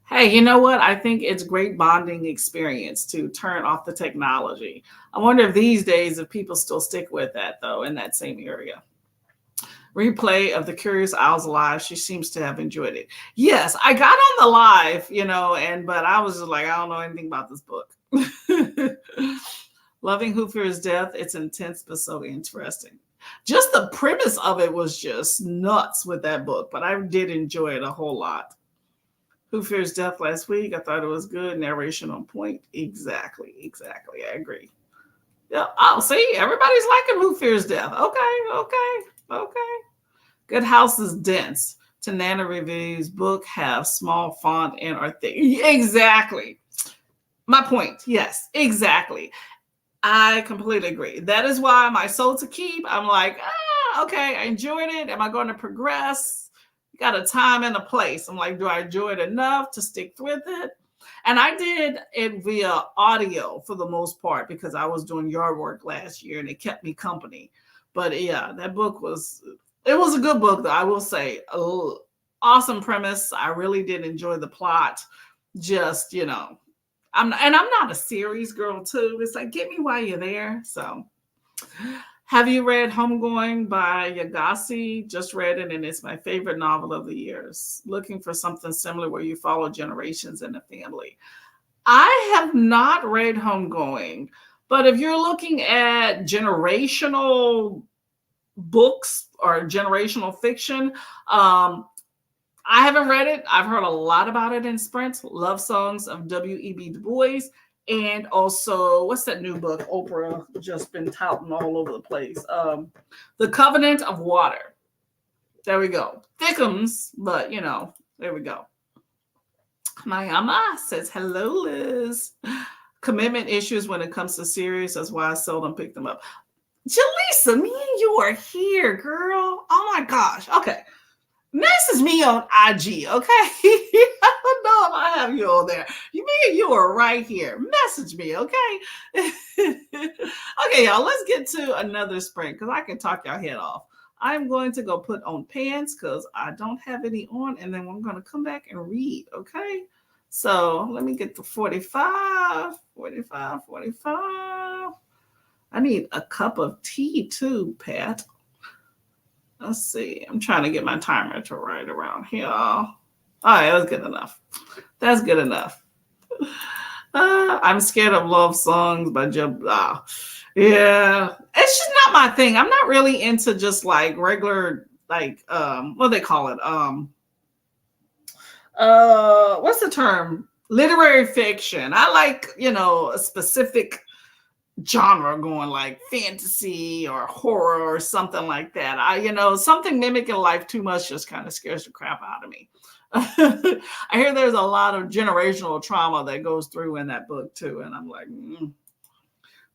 Hey, you know what? I think it's great bonding experience to turn off the technology. I wonder if these days if people still stick with that, though, in that same area. Replay of the Curious Owls live. She seems to have enjoyed it. Yes, I got on the live, but I was just like, I don't know anything about this book. Loving Who Fears Death. It's intense, but so interesting. Just the premise of it was just nuts with that book, but I did enjoy it a whole lot. Who Fears Death last week. I thought it was good. Narration on point. Exactly. I agree. Yeah. Oh, see, everybody's liking Who Fears Death. Okay. Good House is dense. Tananarive's book have small font and are thick. Exactly. My point. Yes, exactly. I completely agree. That is why my soul to keep. I'm like, okay, I enjoyed it. Am I going to progress? You got a time and a place. I'm like, do I enjoy it enough to stick with it? And I did it via audio for the most part because I was doing yard work last year and it kept me company. But yeah, that book was a good book, though, I will say. Awesome premise. I really did enjoy the plot. Just, I'm not a series girl too. It's like, get me while you're there. So have you read Homegoing by Yagasi? Just read it, and it's my favorite novel of the years. Looking for something similar where you follow generations in a family. I have not read Homegoing, but if you're looking at generational books or generational fiction, I haven't read it. I've heard a lot about it in Sprint. Love Songs of W.E.B. Du Bois. And also, what's that new book Oprah just been touting all over the place? The Covenant of Water. There we go. Thickums, but there we go. Mayama says, hello, Liz. Commitment issues when it comes to series. That's why I seldom pick them up. Jaleesa, me and you are here, girl. Oh my gosh. Okay. Message me on IG, okay? I don't know if I have you on there. You are right here. Message me, okay? Okay, y'all, let's get to another sprint because I can talk your head off. I'm going to go put on pants because I don't have any on, and then I'm going to come back and read, okay? So let me get to 45, 45, 45. I need a cup of tea too, Pat. Let's see. I'm trying to get my timer to right around here. All right, that's good enough. That's good enough. I'm scared of love songs by Jeb. Yeah, it's just not my thing. I'm not really into just like regular, like what do they call it? What's the term? Literary fiction. I like, a specific genre going like fantasy or horror or something like that. Something mimicking life too much just kind of scares the crap out of me. I hear there's a lot of generational trauma that goes through in that book too. And I'm like,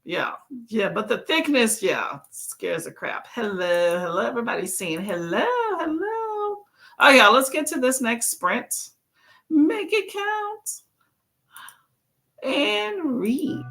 yeah, yeah, but the thickness, yeah, scares the crap. Hello, everybody's saying hello, hello. Oh yeah, let's get to this next sprint. Make it count and read.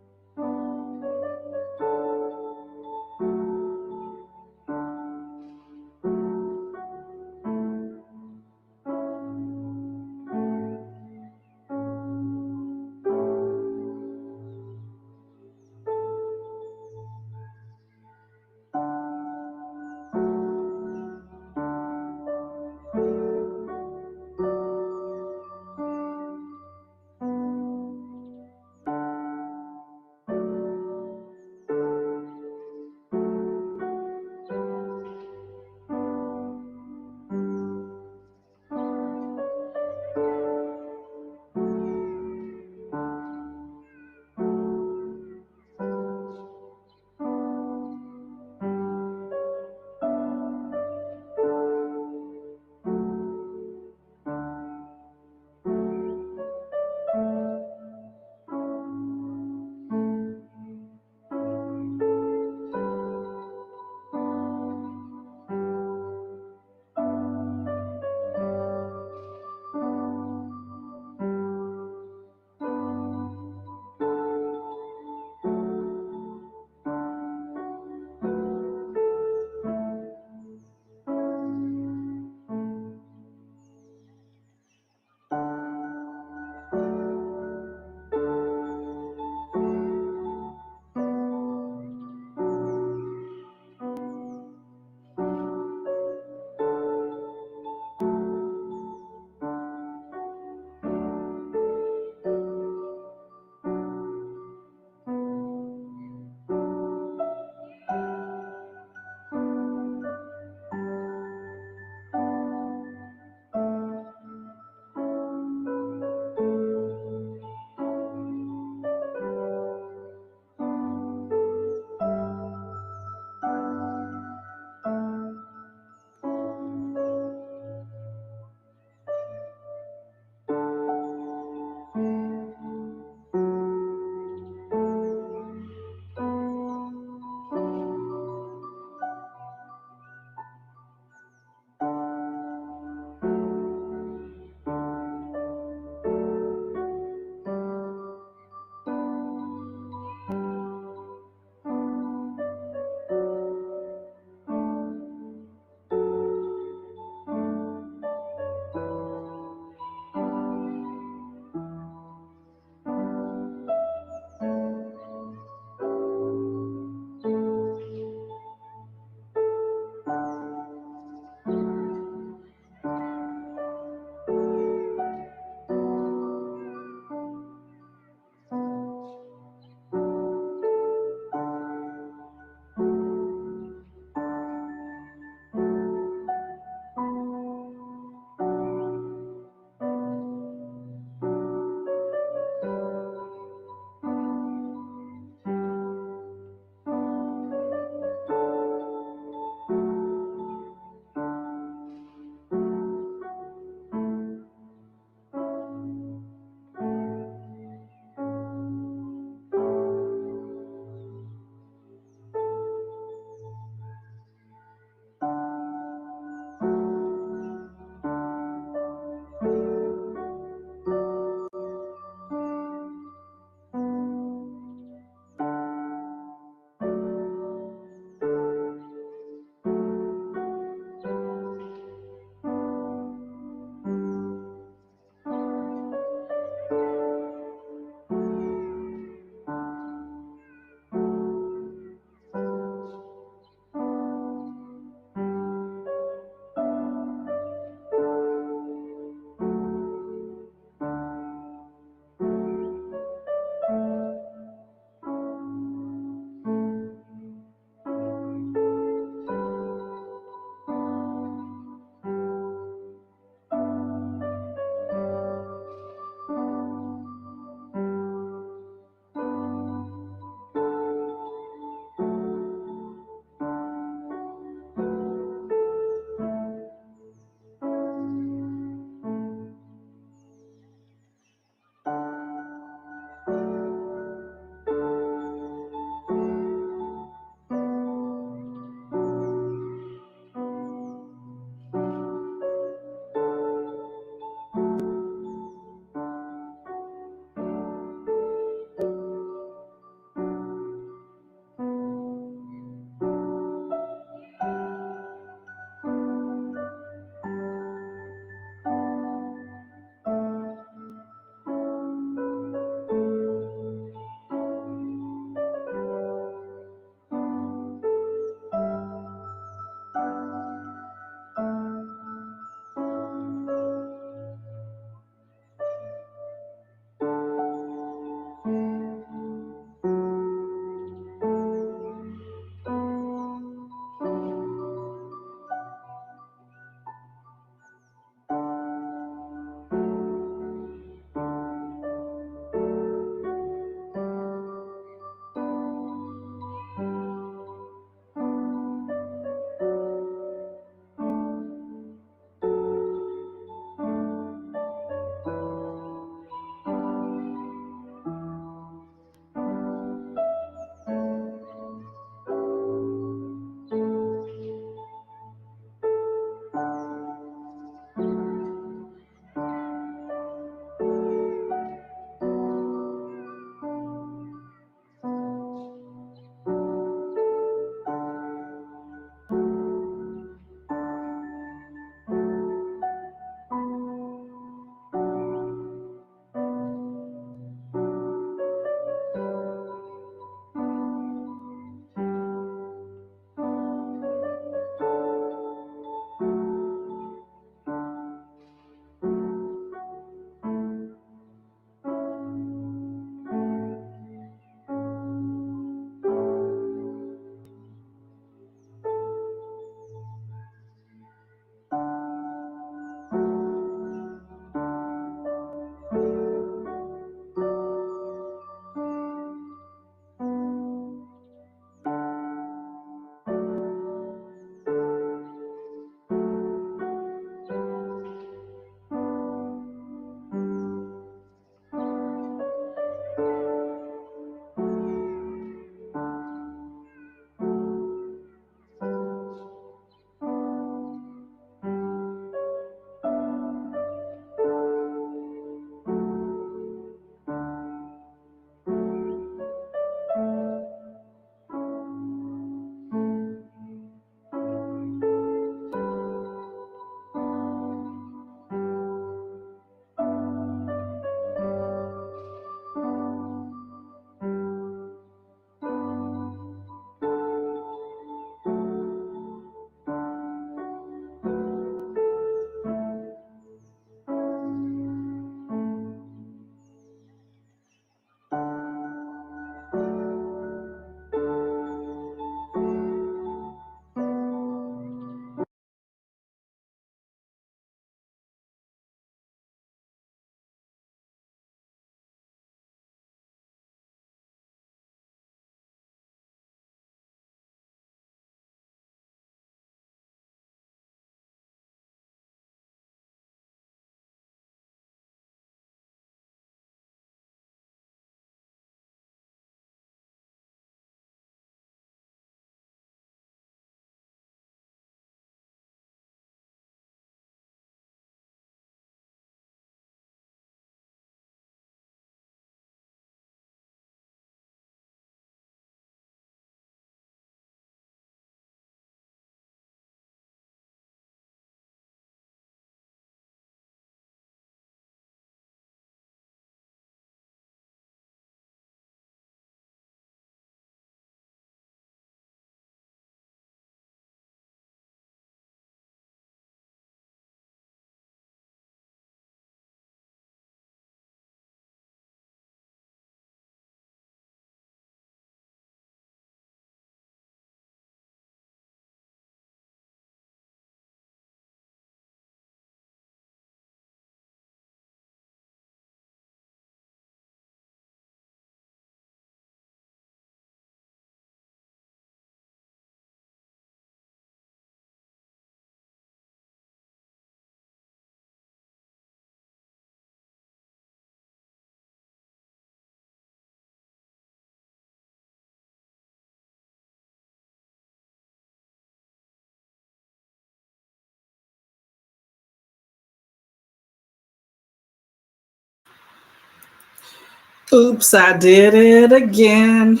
Oops, I did it again.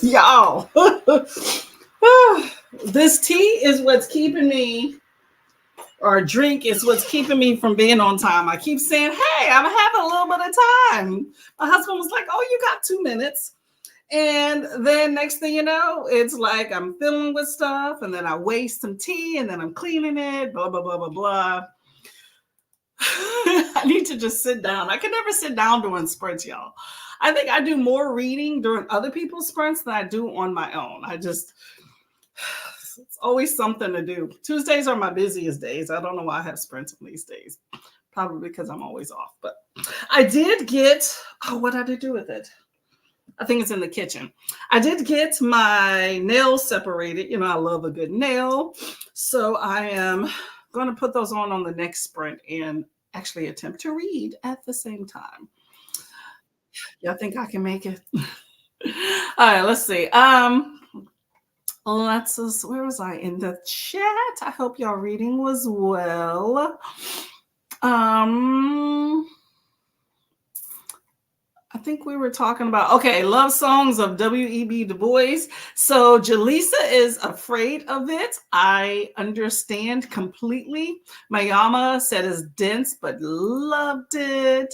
Y'all. This tea is what's keeping me, or drink is what's keeping me from being on time. I keep saying, hey, I'm having a little bit of time. My husband was like, oh, you got 2 minutes. And then next thing you know, it's like I'm filling with stuff, and then I waste some tea, and then I'm cleaning it, blah, blah, blah, blah, blah. I need to just sit down. I can never sit down during sprints, y'all. I think I do more reading during other people's sprints than I do on my own. It's always something to do. Tuesdays are my busiest days. I don't know why I have sprints on these days. Probably because I'm always off. But I did get, what did I do with it? I think it's in the kitchen. I did get my nails separated. You know, I love a good nail. So I am going to put those on the next sprint and actually attempt to read at the same time. Y'all think I can make it? All right, let's see. Where was I in the chat? I hope y'all reading was well. I think we were talking about, love songs of W.E.B. Du Bois. So Jaleesa is afraid of it. I understand completely. Mayama said it's dense, but loved it.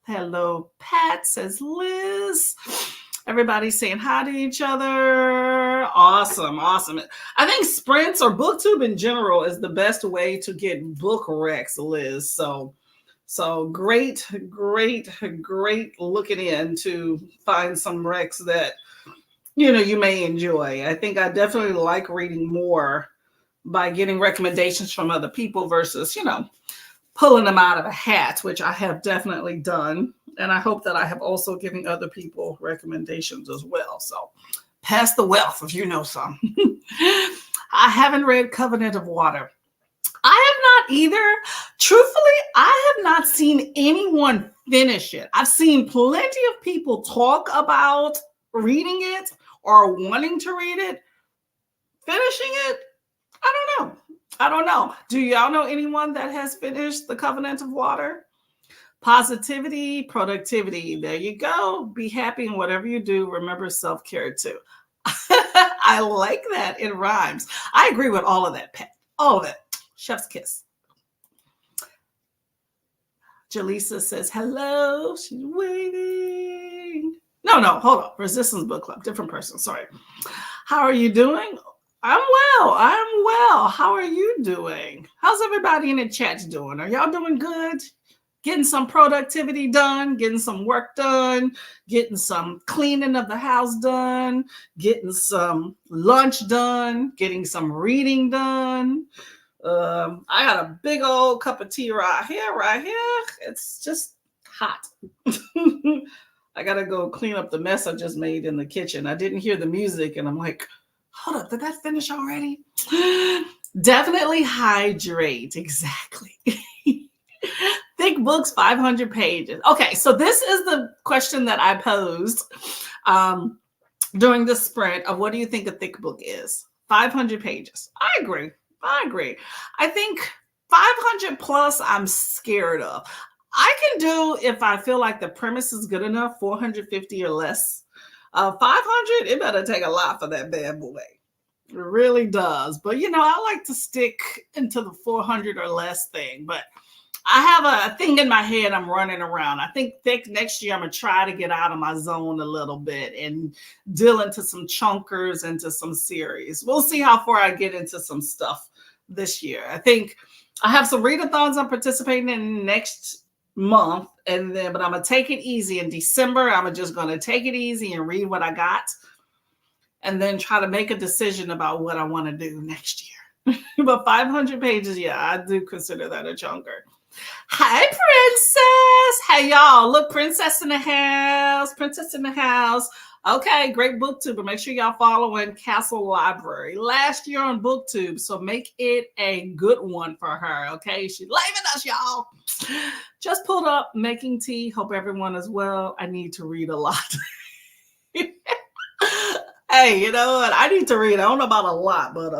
Hello, Pat, says Liz. Everybody's saying hi to each other. Awesome. I think sprints or booktube in general is the best way to get book recs, Liz. So great looking in to find some recs that, you may enjoy. I think I definitely like reading more by getting recommendations from other people versus, pulling them out of a hat, which I have definitely done. And I hope that I have also given other people recommendations as well. So pass the wealth if you know some. I haven't read Covenant of Water. I have not either. Truthfully, I have not seen anyone finish it. I've seen plenty of people talk about reading it or wanting to read it. Finishing it, I don't know. Do y'all know anyone that has finished The Covenant of Water? Positivity, productivity. There you go. Be happy in whatever you do. Remember self-care too. I like that. It rhymes. I agree with all of that, Pat. All of it. Chef's kiss. Jaleesa says hello. She's waiting. No, hold on. Resistance Book Club. Different person. Sorry. How are you doing? I'm well. How are you doing? How's everybody in the chat doing? Are y'all doing good? Getting some productivity done, getting some work done, getting some cleaning of the house done, getting some lunch done, getting some reading done. I got a big old cup of tea right here. It's just hot. I gotta go clean up the mess I just made in the kitchen. I didn't hear the music and I'm like, hold up, did that finish already? Definitely hydrate. Exactly. Thick books, 500 pages. Okay, so this is the question that I posed during the sprint of what do you think a thick book is? 500 pages. I agree. I think 500 plus I'm scared of. I can do, if I feel like the premise is good enough, 450 or less. 500, it better take a lot for that bad boy. It really does. But, I like to stick into the 400 or less thing. But I have a thing in my head I'm running around. I think next year I'm going to try to get out of my zone a little bit and deal into some chunkers, into some series. We'll see how far I get into some stuff this year. I think I have some readathons I'm participating in next month. But I'm going to take it easy in December. I'm just going to take it easy and read what I got. And then try to make a decision about what I want to do next year. But 500 pages, yeah, I do consider that a chunker. Hi, Princess. Hey, y'all. Look, Princess in the house. Okay, great booktube. But make sure y'all following Castle Library. Last year on booktube, so make it a good one for her, okay? She's leaving us, y'all. Just pulled up Making Tea. Hope everyone is well. I need to read a lot. Hey, you know what? I need to read. I don't know about a lot, but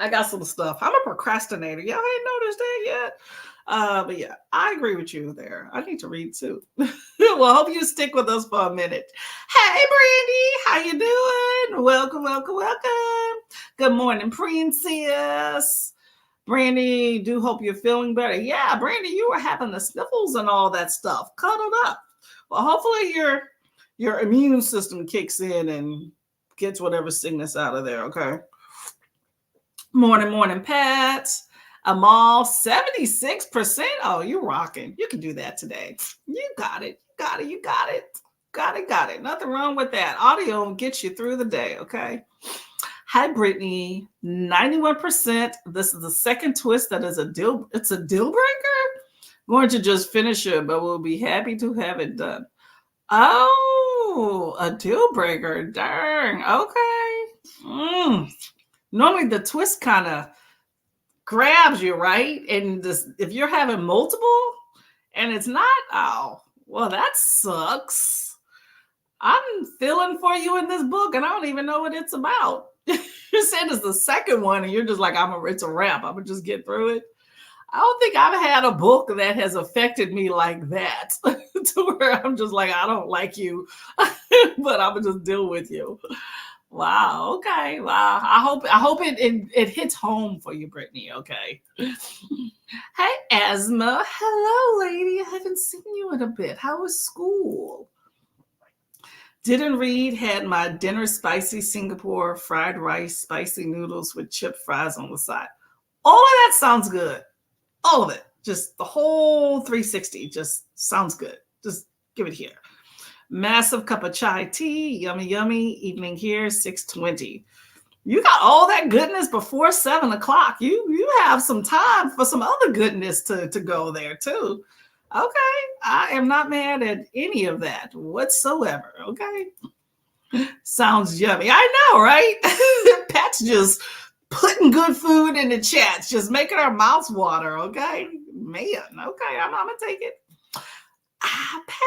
I got some stuff. I'm a procrastinator. Y'all ain't noticed that yet. But yeah, I agree with you there. I need to read too. Well, hope you stick with us for a minute. Hey, Brandy, how you doing? Welcome, welcome, welcome. Good morning, princess. Brandy, do hope you're feeling better. Yeah, Brandy, you were having the sniffles and all that stuff. Cuddled up. Well, hopefully your immune system kicks in and gets whatever sickness out of there. Okay. Morning, morning, Pat. Amal, 76%. Oh, you're rocking. You can do that today. You got it. You got it. You got it. Got it. Nothing wrong with that. Audio gets you through the day, okay? Hi, Brittany. 91%. This is the second twist that is it's a deal breaker. Going to just finish it, but we'll be happy to have it done. Oh, a deal breaker. Dang. Okay. Normally the twist kind of grabs you, right? And if you're having multiple and it's not, oh, well, that sucks. I'm feeling for you in this book and I don't even know what it's about. You said it's the second one and you're just like, it's a wrap. I'm gonna just get through it. I don't think I've had a book that has affected me like that to where I'm just like, I don't like you, but I'm gonna just deal with you. Wow. Okay. Wow. I hope it hits home for you, Brittany. Okay. Hey, Asma. Hello, lady. I haven't seen you in a bit. How was school? Didn't read. Had my dinner spicy Singapore fried rice, spicy noodles with chip fries on the side. All of that sounds good. All of it. Just the whole 360 just sounds good. Just give it here. Massive cup of chai tea, yummy, yummy. Evening here, 6:20. You got all that goodness before 7 o'clock. You have some time for some other goodness to go there too. Okay, I am not mad at any of that whatsoever. Okay, sounds yummy. I know, right? Pat's just putting good food in the chats, just making our mouths water. Okay, man. Okay, I'm gonna take it. Pat.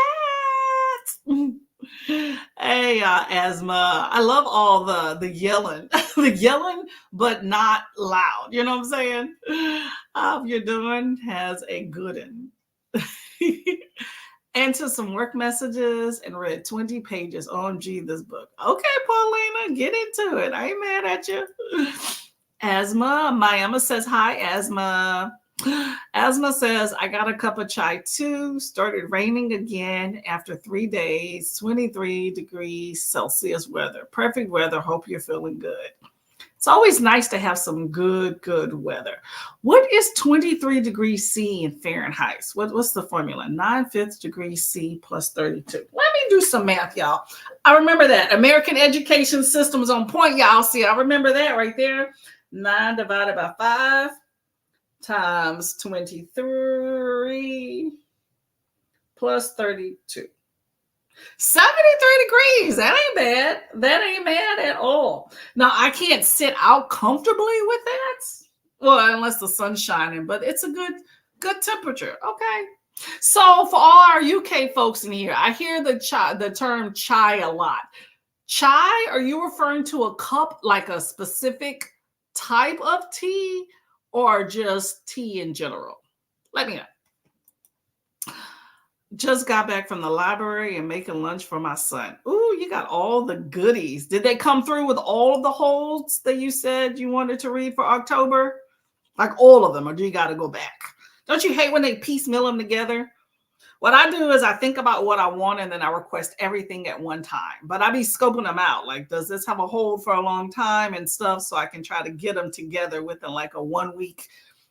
Hey, Asma. I love all the yelling, the yelling, but not loud. You know what I'm saying? How you're doing has a good one. Answer some work messages and read 20 pages. OMG, this book. Okay, Paulina, get into it. I ain't mad at you. Asma. Mayama says hi, Asma. Asma says, I got a cup of chai too. Started raining again after 3 days, 23 degrees Celsius weather. Perfect weather. Hope you're feeling good. It's always nice to have some good weather. What is 23 degrees C in Fahrenheit? What's the formula? 9/5 degrees C plus 32. Let me do some math, y'all. I remember that. American education system is on point, y'all. See, I remember that right there. 9 divided by 5. Times 23 plus 32. 73 degrees. That ain't bad. That ain't bad at all. Now, I can't sit out comfortably with that. Well, unless the sun's shining, but it's a good temperature. Okay. So for all our UK folks in here, I hear the term chai a lot. Chai, are you referring to a cup, like a specific type of tea? Or just tea in general? Let me know. Just got back from the library and making lunch for my son. Ooh, you got all the goodies. Did they come through with all of the holds that you said you wanted to read for October? Like all of them, or do you got to go back? Don't you hate when they piecemeal them together? What I do is I think about what I want and then I request everything at one time. But I be scoping them out. Like, does this have a hold for a long time and stuff? So I can try to get them together within like a 1 week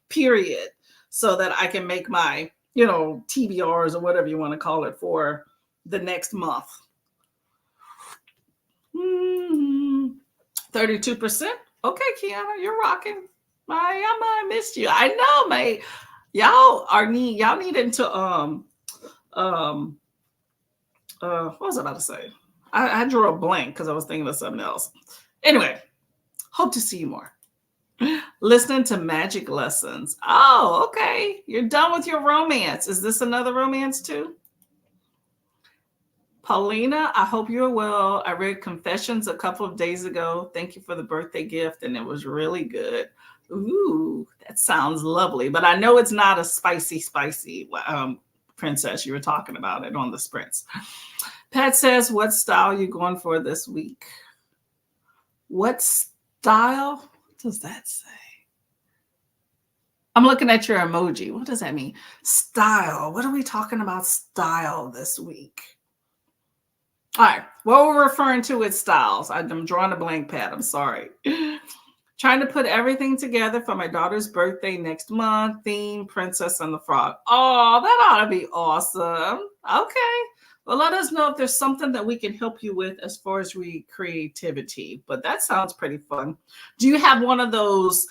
period so that I can make my, TBRs or whatever you want to call it for the next month. 32%. Okay, Kiana, you're rocking. I missed you. I know, mate. Y'all needed to what was I about to say? I drew a blank because I was thinking of something else. Anyway, hope to see you more. Listening to magic lessons. Oh, okay. You're done with your romance. Is this another romance too? Paulina, I hope you're well. I read Confessions a couple of days ago. Thank you for the birthday gift, and it was really good. Ooh, that sounds lovely. But I know it's not a spicy princess. You were talking about it on the sprints. Pat says, what style are you going for this week? What style? What does that say? I'm looking at your emoji. What does that mean? Style. What are we talking about style this week? All right. What we're referring to is styles. I'm drawing a blank pad. I'm sorry. Trying to put everything together for my daughter's birthday next month. Theme Princess and the Frog. Oh, that ought to be awesome. Okay. Well, let us know if there's something that we can help you with as far as creativity. But that sounds pretty fun. Do you have one of those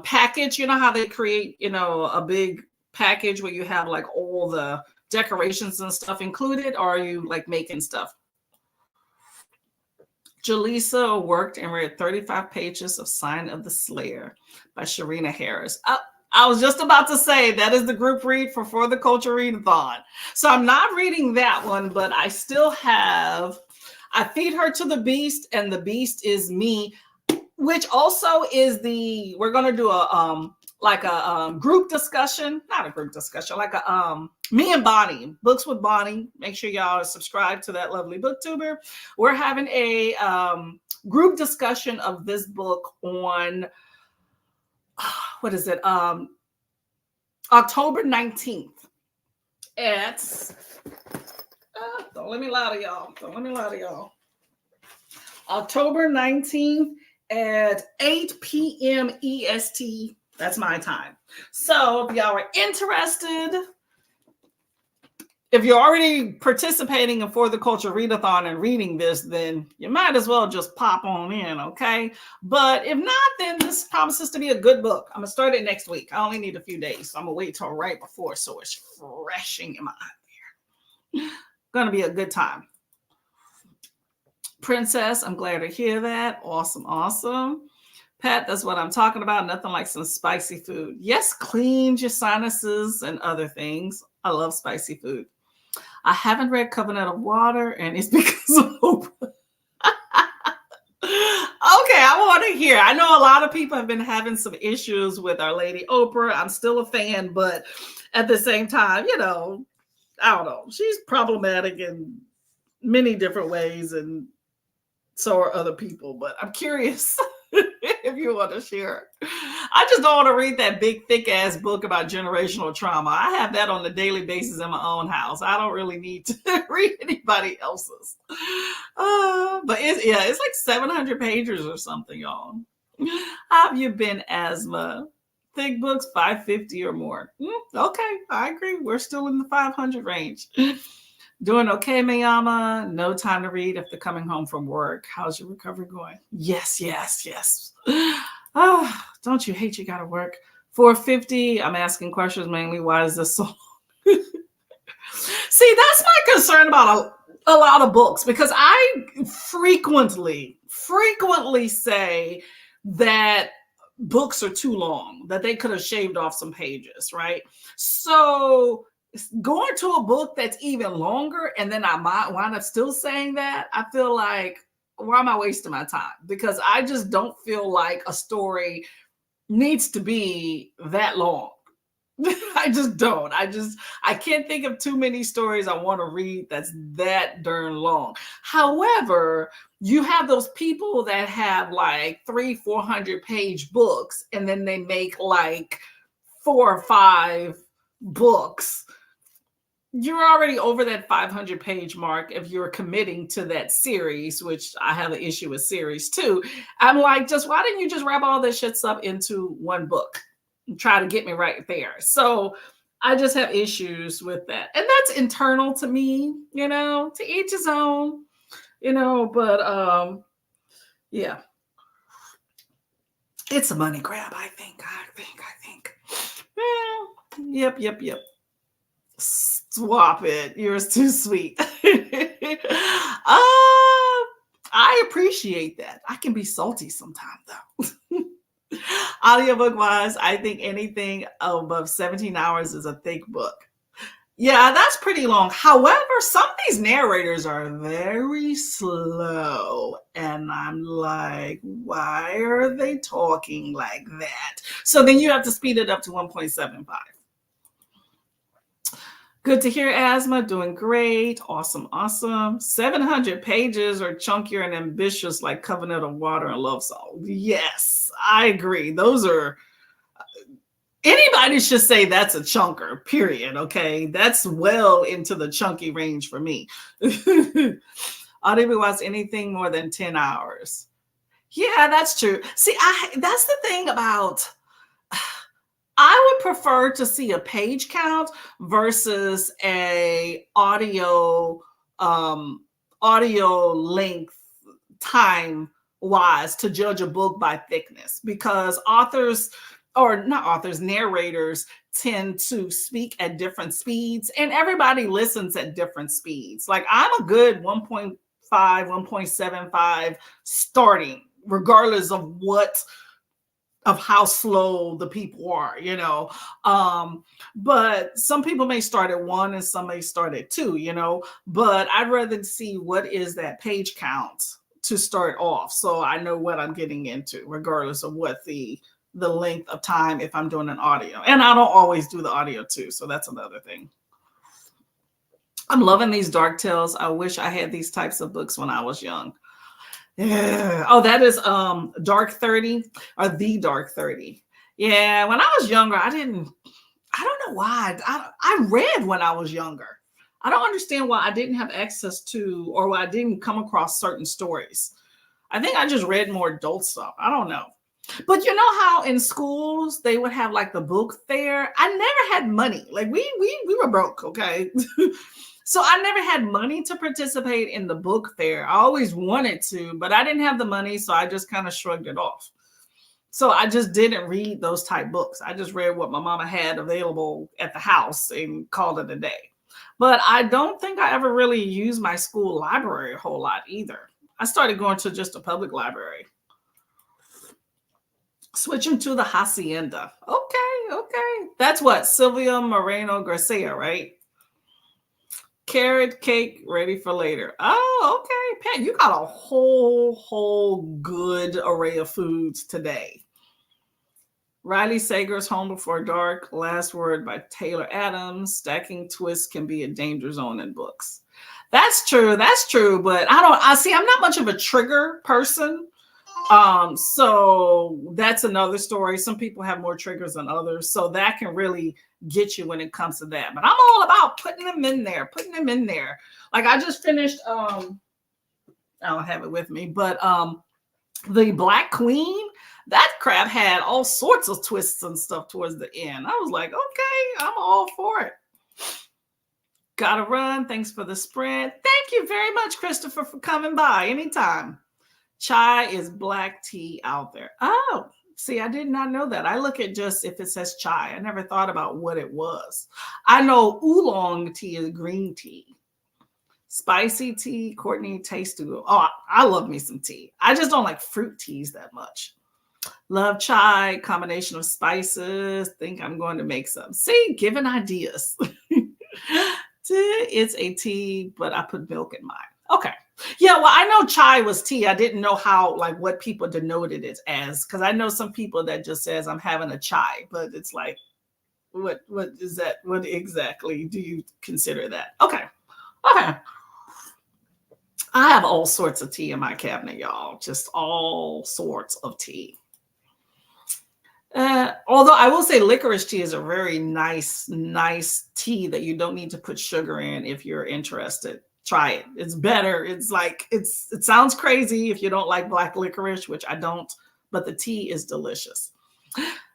package? You know how they create, a big package where you have like all the decorations and stuff included, or are you like making stuff? Jaleesa worked and read 35 pages of Sign of the Slayer by Sharina Harris. I was just about to say that is the group read for the Culture Readathon. So I'm not reading that one, but I still have I Feed Her to the Beast, and the Beast is Me, which also is we're going to do a group discussion, not a group discussion, like me and Bonnie, Books with Bonnie. Make sure y'all are subscribed to that lovely booktuber. We're having a group discussion of this book on, what is it? October 19th. Don't let me lie to y'all. October 19th at 8 p.m. EST. That's my time. So if y'all are interested, if you're already participating in For the Culture Readathon and reading this, then you might as well just pop on in, okay? But if not, then this promises to be a good book. I'm going to start it next week. I only need a few days, so I'm going to wait till right before so it's freshing in my ear. Going to be a good time. Princess, I'm glad to hear that. Awesome. Pat, that's what I'm talking about. Nothing like some spicy food. Yes, cleans your sinuses and other things. I love spicy food. I haven't read Covenant of Water, and it's because of Oprah. Okay, I want to hear. I know a lot of people have been having some issues with Our Lady Oprah. I'm still a fan, but at the same time, I don't know. She's problematic in many different ways, and so are other people. But I'm curious if you want to share. I just don't want to read that big, thick-ass book about generational trauma. I have that on a daily basis in my own house. I don't really need to read anybody else's. But it's like 700 pages or something, y'all. How have you been, Asthma? Thick books, 550 or more. Okay, I agree. We're still in the 500 range. Doing okay, Miyama. No time to read after coming home from work. How's your recovery going? Yes. Oh, don't you hate you gotta work? 450. I'm asking questions mainly. Why is this so long? See, that's my concern about a lot of books, because I frequently say that books are too long, that they could have shaved off some pages, right? So going to a book that's even longer and then I might wind up still saying that, I feel like, why am I wasting my time? Because I just don't feel like a story needs to be that long. I just don't. I can't think of too many stories I want to read that's that darn long. However, you have those people that have like 300-400 page books, and then they make like 4 or 5 books. You're already over that 500 page mark if you're committing to that series, which I have an issue with series too. I'm like, why didn't you just wrap all this shit up into one book and try to get me right there? So I just have issues with that. And that's internal to me, to each his own, but yeah. It's a money grab, I think. Yep. Swap it. Yours too sweet. I appreciate that. I can be salty sometimes, though. Audiobook wise, I think anything above 17 hours is a thick book. Yeah, that's pretty long. However, some of these narrators are very slow. And I'm like, why are they talking like that? So then you have to speed it up to 1.75. Good to hear, Asthma. Doing great. Awesome, awesome. 700 pages are chunkier and ambitious like Covenant of Water and Love Song. Yes, I agree. Those are, anybody should say that's a chunker, period. Okay. That's well into the chunky range for me. I didn't watch anything more than 10 hours. Yeah, that's true. See, that's the thing about, I would prefer to see a page count versus a um audio length time wise to judge a book by thickness, because authors, or not authors, narrators tend to speak at different speeds and everybody listens at different speeds. Like I'm a good 1.5, 1.75 starting regardless of what, of how slow the people are, but some people may start at 1 and some may start at 2, but I'd rather see what is that page count to start off, so I know what I'm getting into regardless of what the length of time if I'm doing an audio. And I don't always do the audio too, so that's another thing. I'm loving these dark tales. I wish I had these types of books when I was young. Yeah. Oh, that is Dark 30 or The Dark 30. Yeah, when I was younger, I don't know why. I read when I was younger. I don't understand why I didn't have access to, or why I didn't come across certain stories. I think I just read more adult stuff. I don't know. But you know how in schools they would have like the book fair? I never had money. Like we were broke, okay? So I never had money to participate in the book fair. I always wanted to, but I didn't have the money, so I just kind of shrugged it off. So I just didn't read those type books. I just read what my mama had available at the house and called it a day. But I don't think I ever really used my school library a whole lot either. I started going to just a public library. Switching to the Hacienda. Okay. That's what, Sylvia Moreno Garcia, right? Carrot cake ready for later. Oh, okay. Pat, you got a whole good array of foods today. Riley Sager's Home Before Dark, Last Word by Taylor Adams. Stacking twists can be a danger zone in books. That's true. But I see, I'm not much of a trigger person. So that's another story. Some people have more triggers than others, so that can really get you when it comes to that. But I'm all about putting them in there. Like I just finished, I don't have it with me, but the Black Queen, that crap had all sorts of twists and stuff towards the end. I was like, okay, I'm all for it. Gotta run. Thanks for the spread. Thank you very much, Christopher, for coming by anytime. Chai is black tea out there. Oh, see, I did not know that. I look at just if it says chai. I never thought about what it was. I know oolong tea is green tea. Spicy tea, Courtney, taste to go. Oh, I love me some tea. I just don't like fruit teas that much. Love chai, combination of spices. Think I'm going to make some. See, giving ideas. It's a tea, but I put milk in mine. Okay. Yeah, well, I know chai was tea. I didn't know how, like, what people denoted it as, because I know some people that just says I'm having a chai, but it's like, what is that? What exactly do you consider that? Okay. I have all sorts of tea in my cabinet, y'all. Just all sorts of tea. Although I will say licorice tea is a very nice tea that you don't need to put sugar in if you're interested. Try it. It's better. It's like, it sounds crazy if you don't like black licorice, which I don't, but the tea is delicious.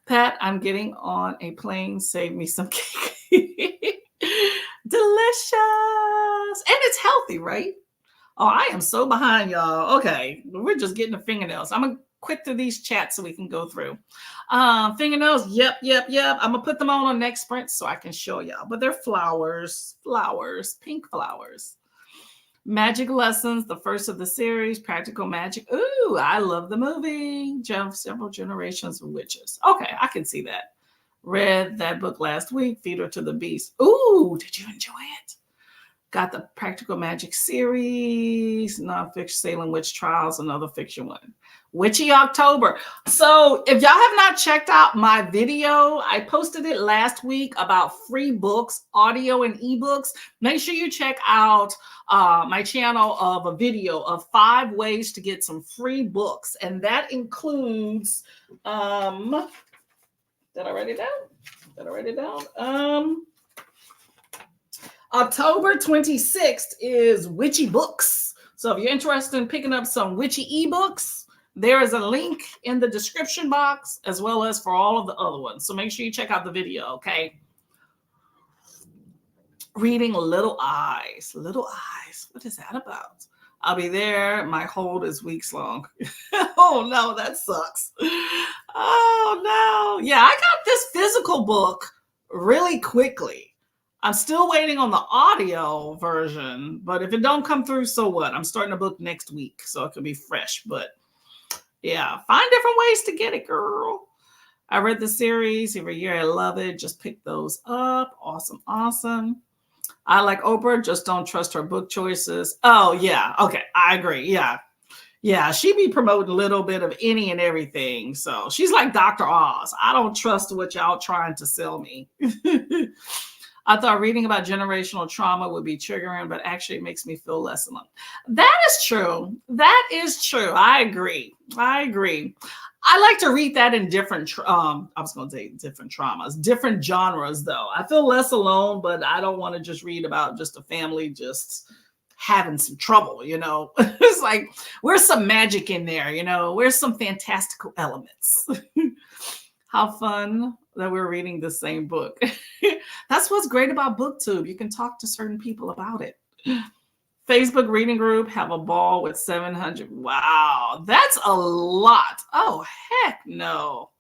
Pat, I'm getting on a plane. Save me some cake. Delicious. And it's healthy, right? Oh, I am so behind, y'all. Okay. We're just getting the fingernails. I'm going to quick through these chats so we can go through. Fingernails. Yep. I'm going to put them on next sprint so I can show y'all. But they're flowers, pink flowers. Magic Lessons, the first of the series, Practical Magic. Ooh, I love the movie. Several generations of witches. Okay, I can see that. Read that book last week, Feed Her to the Beast. Ooh, did you enjoy it? Got the Practical Magic series, nonfiction Salem Witch Trials, another fiction one. Witchy October. So if y'all have not checked out my video, I posted it last week about free books, audio and ebooks. Make sure you check out my channel of a video of 5 ways to get some free books. And that includes, did I write it down? Did I write it down? October 26th is Witchy Books. So if you're interested in picking up some witchy ebooks, there is a link in the description box as well as for all of the other ones. So make sure you check out the video, okay? Reading Little Eyes. Little Eyes. What is that about? I'll be there. My hold is weeks long. Oh, no, that sucks. Oh, no. Yeah, I got this physical book really quickly. I'm still waiting on the audio version, but if it don't come through, so what? I'm starting a book next week, so it could be fresh. But yeah, find different ways to get it, girl. I read the series every year. I love it. Just pick those up. Awesome, awesome. I like Oprah. Just don't trust her book choices. Oh, yeah. Okay, I agree. Yeah. Yeah, she be promoting a little bit of any and everything. So she's like Dr. Oz. I don't trust what y'all trying to sell me. I thought reading about generational trauma would be triggering, but actually it makes me feel less alone. That is true. That is true. I agree. I agree. I like to read that in different, I was going to say different traumas, different genres, though. I feel less alone, but I don't want to just read about just a family just having some trouble, you know. It's like, where's some magic in there, you know? Where's some fantastical elements? How fun that we're reading the same book. That's what's great about BookTube. You can talk to certain people about it. Facebook reading group, have a ball with 700. Wow, that's a lot. Oh, heck no.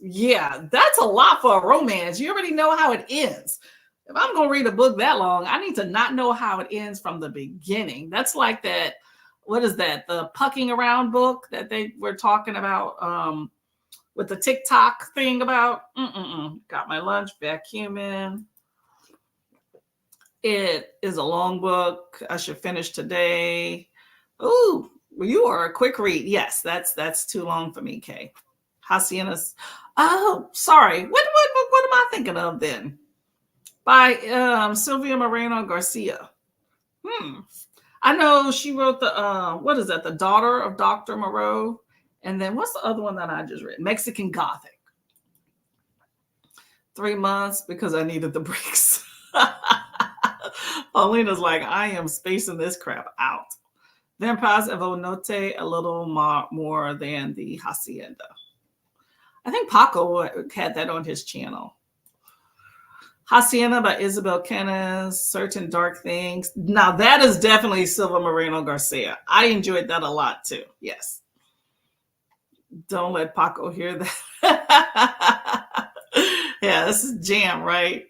Yeah, that's a lot for a romance. You already know how it ends. If I'm going to read a book that long, I need to not know how it ends from the beginning. That's like that, what is that? The Pucking Around book that they were talking about with the TikTok thing about. Got my lunch, vacuuming. It is a long book. I should finish today. Ooh, you are a quick read. Yes, that's too long for me, Kay. Hacienda's. Oh, sorry. What am I thinking of then? By Sylvia Moreno Garcia. I know she wrote the what is that? The Daughter of Dr. Moreau. And then what's the other one that I just read? Mexican Gothic. 3 months because I needed the breaks. Paulina's like, I am spacing this crap out. Vampires of Onote, a little more than the Hacienda. I think Paco had that on his channel. Hacienda by Isabel Canas, Certain Dark Things. Now that is definitely Silva Moreno Garcia. I enjoyed that a lot too. Yes. Don't let Paco hear that. Yeah, this is jam, right?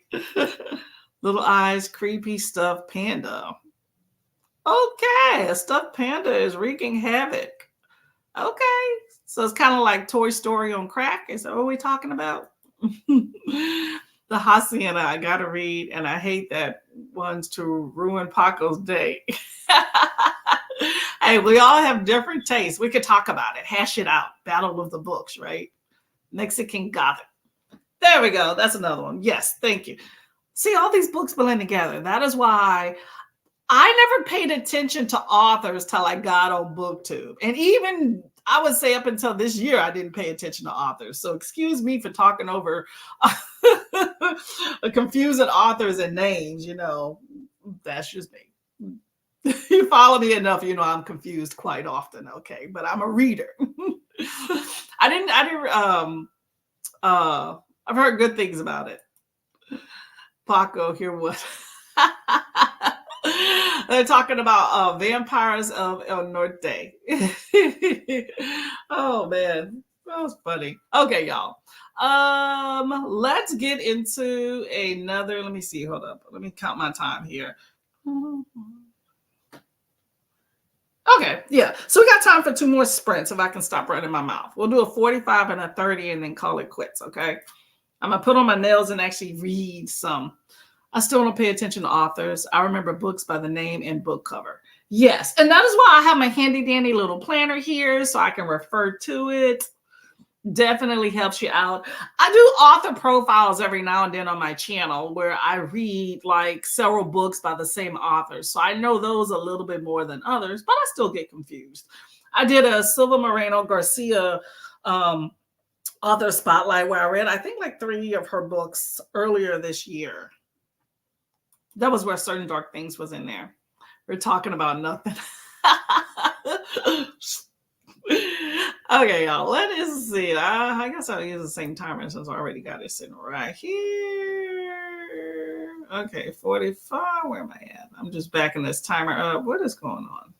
Little Eyes, Creepy Stuffed Panda. Okay, a stuffed panda is wreaking havoc. Okay, so it's kind of like Toy Story on crack. Is that what we're talking about? The Hacienda, I gotta read, and I hate that ones to ruin Paco's day. Hey, we all have different tastes. We could talk about it, hash it out. Battle of the books, right? Mexican Gothic. There we go. That's another one. Yes, thank you. See, all these books blend together. That is why I never paid attention to authors till I got on BookTube. And even, I would say up until this year, I didn't pay attention to authors. So excuse me for talking over confusing authors and names, you know. That's just me. You follow me enough, you know I'm confused quite often, okay? But I'm a reader. I've heard good things about it. Paco, here what? They're talking about Vampires of El Norte. Oh man, that was funny. Okay, y'all. Let's get into another. Let me see. Hold up. Let me count my time here. Okay, yeah. So we got time for two more sprints if I can stop running my mouth. We'll do a 45 and a 30 and then call it quits, okay? I'm gonna put on my nails and actually read some. I still don't pay attention to authors. I remember books by the name and book cover. Yes, and that is why I have my handy dandy little planner here so I can refer to it. Definitely helps you out. I do author profiles every now and then on my channel where I read like several books by the same author. So I know those a little bit more than others, but I still get confused. I did a Silva Moreno Garcia author spotlight where I read, I think, like 3 of her books earlier this year. That was where Certain Dark Things was in there. We're talking about nothing. Okay, y'all. Let us see. I guess I'll use the same timer since I already got it sitting right here. Okay, 45. Where am I at? I'm just backing this timer up. What is going on?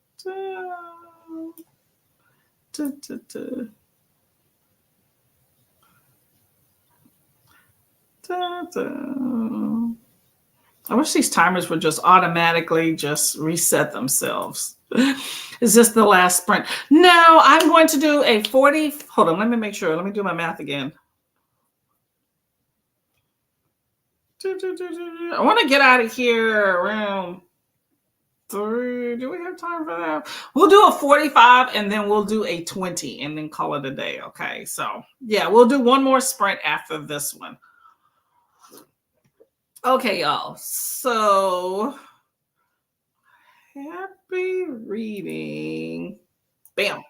I wish these timers would just automatically just reset themselves. Is this the last sprint? No, I'm going to do a 40. Hold on, let me make sure. Let me do my math again. I want to get out of here around 3. Do we have time for that? We'll do a 45 and then we'll do a 20 and then call it a day. Okay, so yeah, we'll do one more sprint after this one. Okay, y'all. So happy reading. Bam.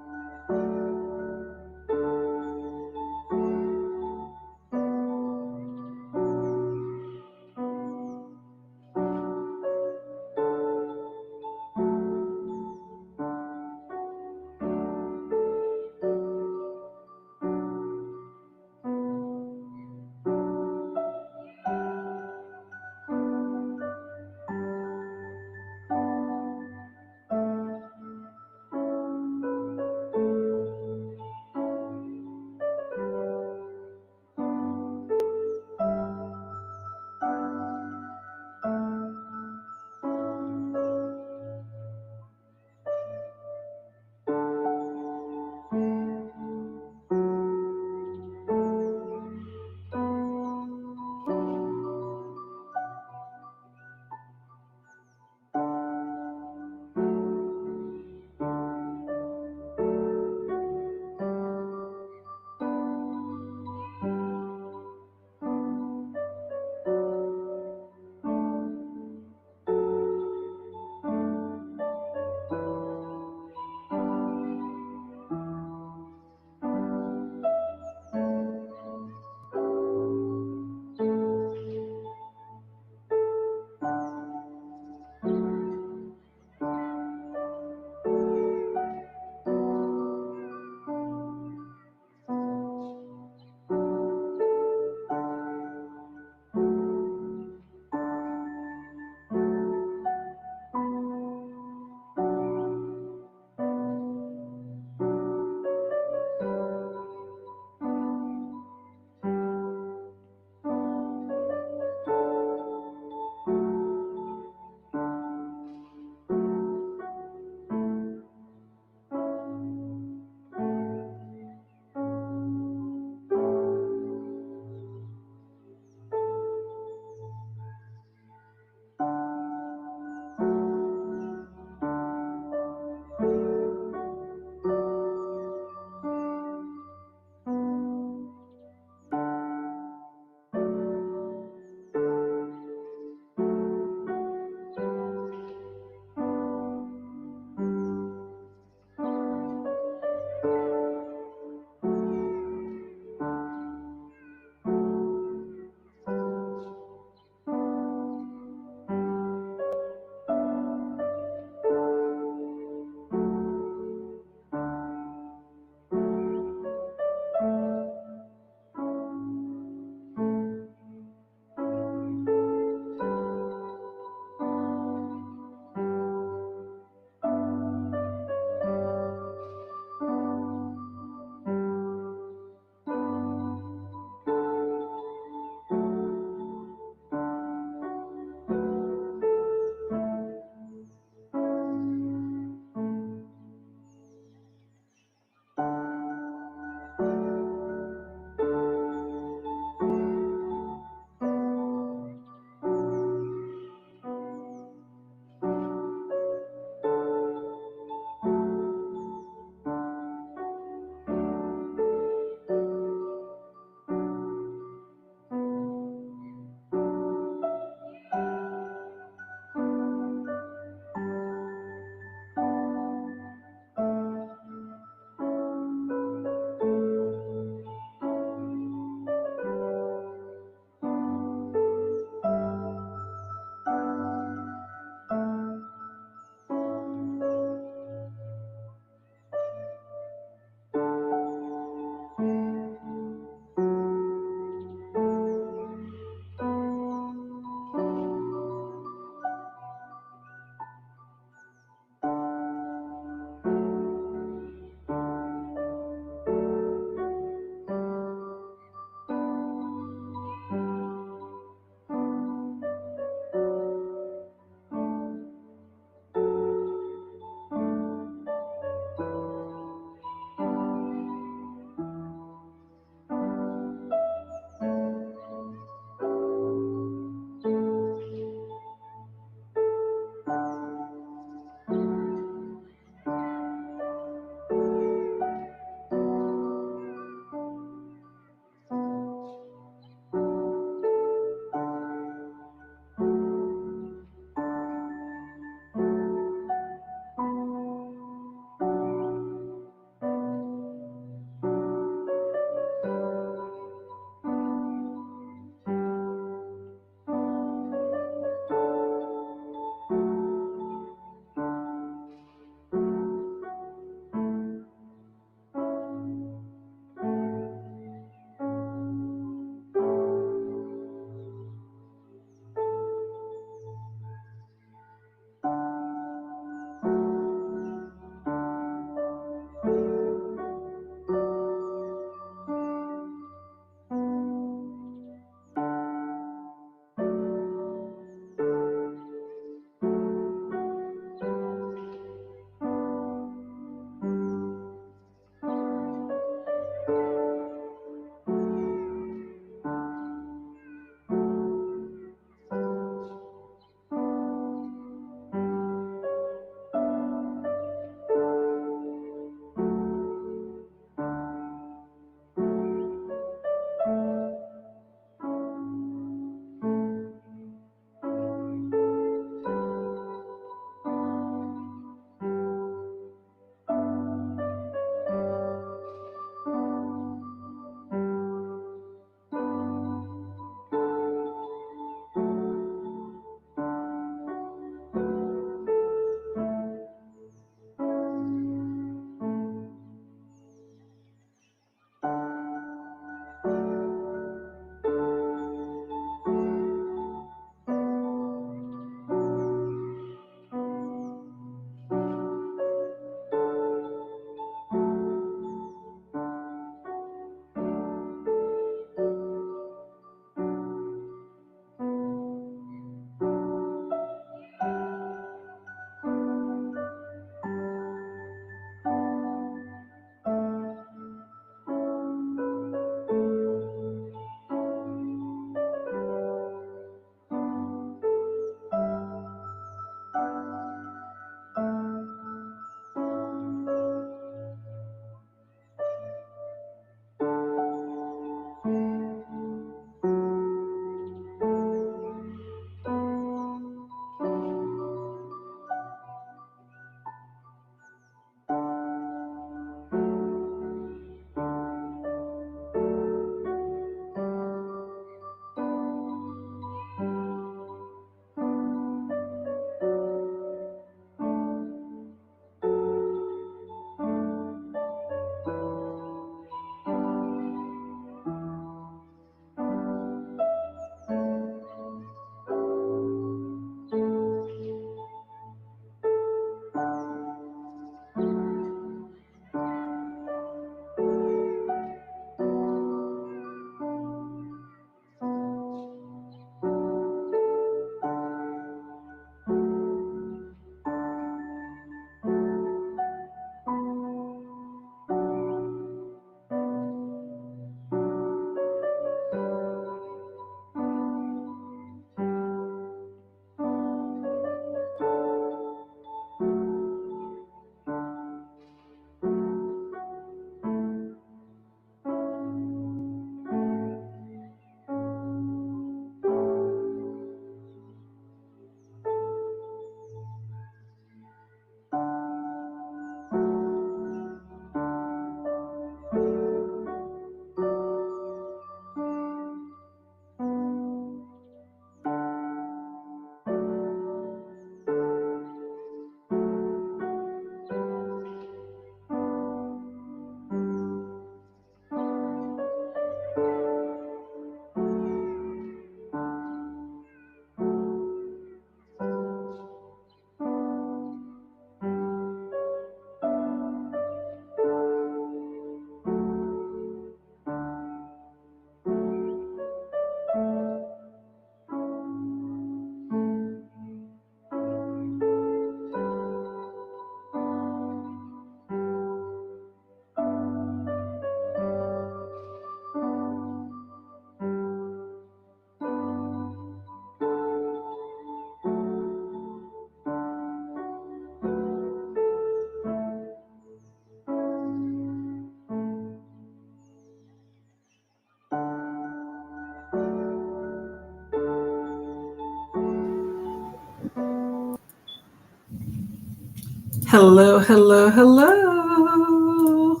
Hello, hello, hello.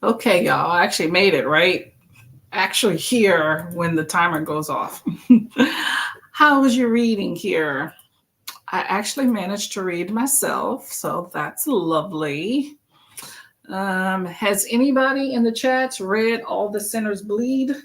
Okay, y'all, I actually made it, right? Actually, here when the timer goes off. How was your reading here? I actually managed to read myself, so that's lovely. Has anybody in the chats read All the Sinners Bleed?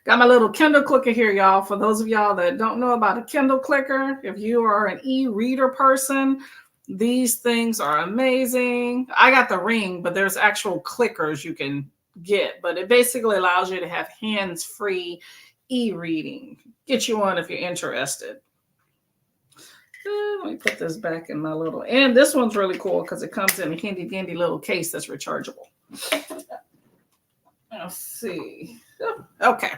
Got my little Kindle clicker here, y'all. For those of y'all that don't know about a Kindle clicker, if you are an e-reader person, these things are amazing. I got the Ring, but there's actual clickers you can get, but it basically allows you to have hands-free e-reading. Get you one if you're interested. Let me put this back in my little, and this one's really cool because it comes in a handy dandy little case that's rechargeable. Let's see. Okay.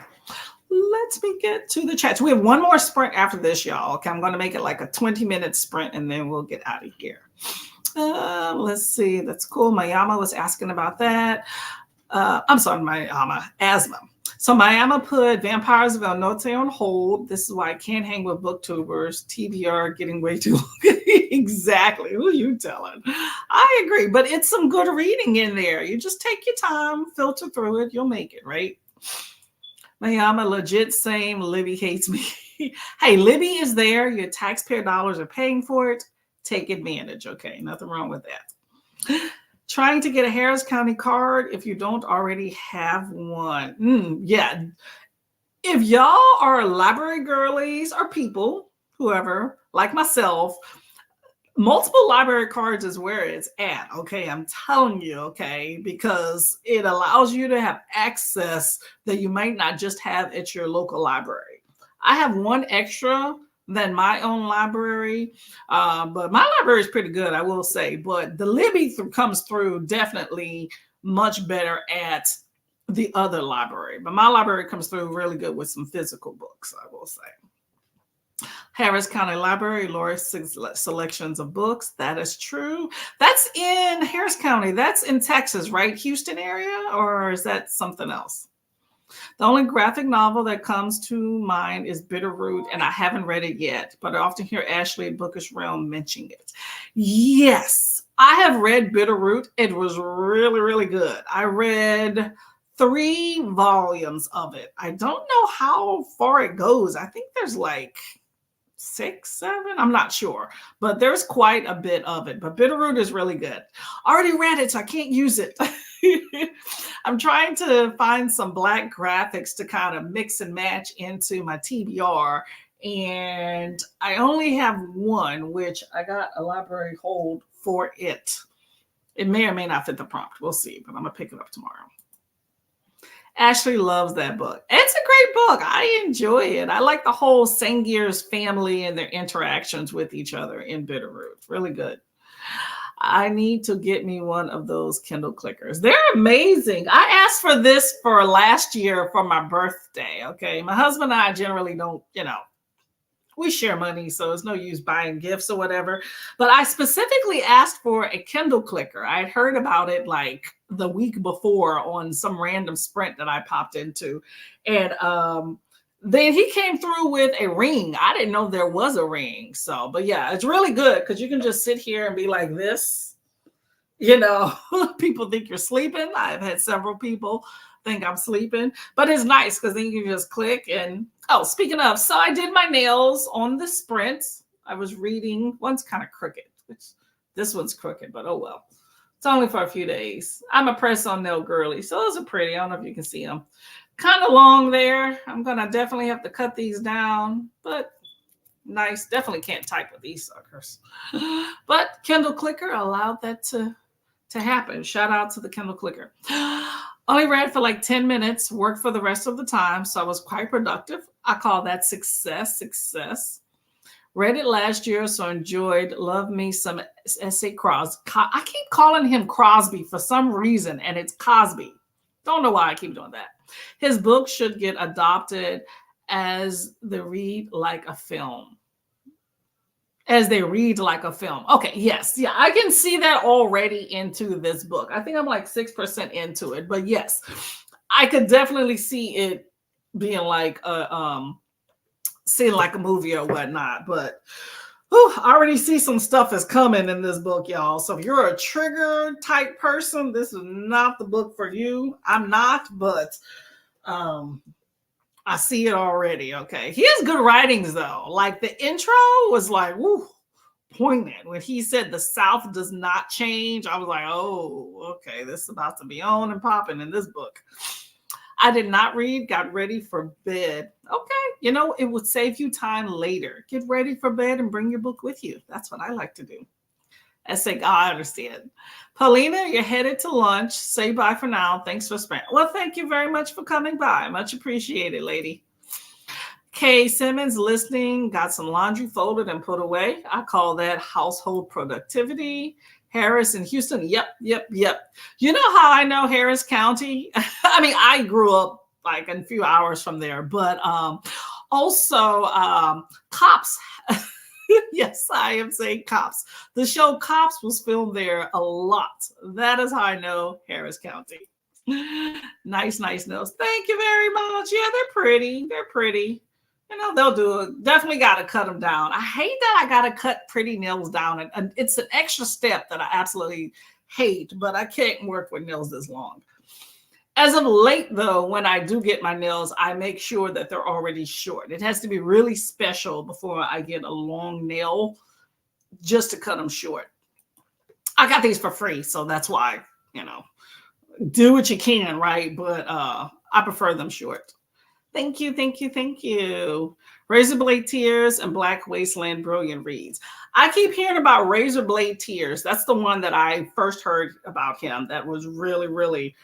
Let's get to the chats. We have one more sprint after this, y'all. Okay, I'm going to make it like a 20-minute sprint and then we'll get out of here. Let's see. That's cool. Mayama was asking about that. I'm sorry, Mayama. Asthma. So Mayama put Vampires of El Norte on hold. This is why I can't hang with booktubers. TBR getting way too long. Exactly. Who are you telling? I agree. But it's some good reading in there. You just take your time, filter through it. You'll make it, right? Mayama, legit same. Libby hates me. Hey, Libby is there. Your taxpayer dollars are paying for it. Take advantage. Okay, nothing wrong with that. Trying to get a Harris County card if you don't already have one. Yeah. If y'all are library girlies or people, whoever, like myself, multiple library cards is where it's at. Okay, I'm telling you, okay, because it allows you to have access that you might not just have at your local library. I have one extra than my own library, but my library is pretty good, I will say. But the Libby comes through definitely much better at the other library. But my library comes through really good with some physical books, I will say. Harris County Library, Laura's selections of books. That is true. That's in Harris County. That's in Texas, right? Houston area, or is that something else? The only graphic novel that comes to mind is Bitterroot, and I haven't read it yet, but I often hear Ashley at Bookish Realm mention it. Yes, I have read Bitterroot. It was really, really good. I read 3 volumes of it. I don't know how far it goes. I think there's like 6, 7, I'm not sure, but there's quite a bit of it. But Bitterroot is really good. Already read it, so I can't use it. I'm trying to find some black graphics to kind of mix and match into my TBR, and I only have one, which I got a library hold for it. It may or may not fit the prompt. We'll see, but I'm gonna pick it up tomorrow. Ashley loves that book. It's a great book. I enjoy it. I like the whole Sangier's family and their interactions with each other in Bitterroot. Really good. I need to get me one of those Kindle clickers. They're amazing. I asked for this for last year for my birthday. Okay. My husband and I generally don't, we share money, so it's no use buying gifts or whatever. But I specifically asked for a Kindle clicker. I had heard about it like the week before on some random sprint that I popped into. And then he came through with a Ring. I didn't know there was a Ring. So, but yeah, it's really good because you can just sit here and be like this. People think you're sleeping. I've had several people think I'm sleeping, but it's nice because then you can just click. And speaking of, so I did my nails on the sprint. I was reading. One's kind of crooked, which this one's crooked, but oh well. It's only for a few days. I'm a press-on nail girly, so those are pretty. I don't know if you can see them. Kind of long there. I'm gonna definitely have to cut these down, but nice. Definitely can't type with these suckers. But Kindle clicker allowed that to happen. Shout out to the Kindle clicker. Only read for like 10 minutes, worked for the rest of the time, so I was quite productive. I call that success. Read it last year, so enjoyed. Love me some S.A. Crosby. I keep calling him Crosby for some reason, and it's Cosby. Don't know why I keep doing that. His book should get adopted as they read like a film. Okay, yes. Yeah, I can see that already into this book. I think I'm like 6% into it, but yes, I could definitely see it being like a movie or whatnot. But Whew, I already see some stuff is coming in this book, y'all. So if you're a trigger type person, this is not the book for you. I'm not, but um, I see it already. Okay. He has good writings though. Like the intro was like, woo, poignant. When he said the South does not change, I was like, oh, okay, this is about to be on and popping in this book. I did not read, got ready for bed. Okay, you know, it would save you time later. Get ready for bed and bring your book with you. That's what I like to do. I say, oh, I understand. Paulina, you're headed to lunch. Say bye for now. Thanks for spending. Well, thank you very much for coming by. Much appreciated, lady. Kay Simmons listening, got some laundry folded and put away. I call that household productivity. Harris in Houston. Yep. You know how I know Harris County? I mean, I grew up like a few hours from there, but also Cops. Yes, I am saying Cops. The show Cops was filmed there a lot. That is how I know Harris County. Nice nose. Thank you very much. Yeah, they're pretty. They're pretty. You know, they'll do it. Definitely got to cut them down. I hate that I got to cut pretty nails down. And it's an extra step that I absolutely hate, but I can't work with nails this long. As of late, though, when I do get my nails, I make sure that they're already short. It has to be really special before I get a long nail just to cut them short. I got these for free, so that's why, you know, do what you can, right? But I prefer them short. Thank you. Razor Blade Tears and Black Wasteland Brilliant Reads. I keep hearing about Razor Blade Tears. That's the one that I first heard about him. That was really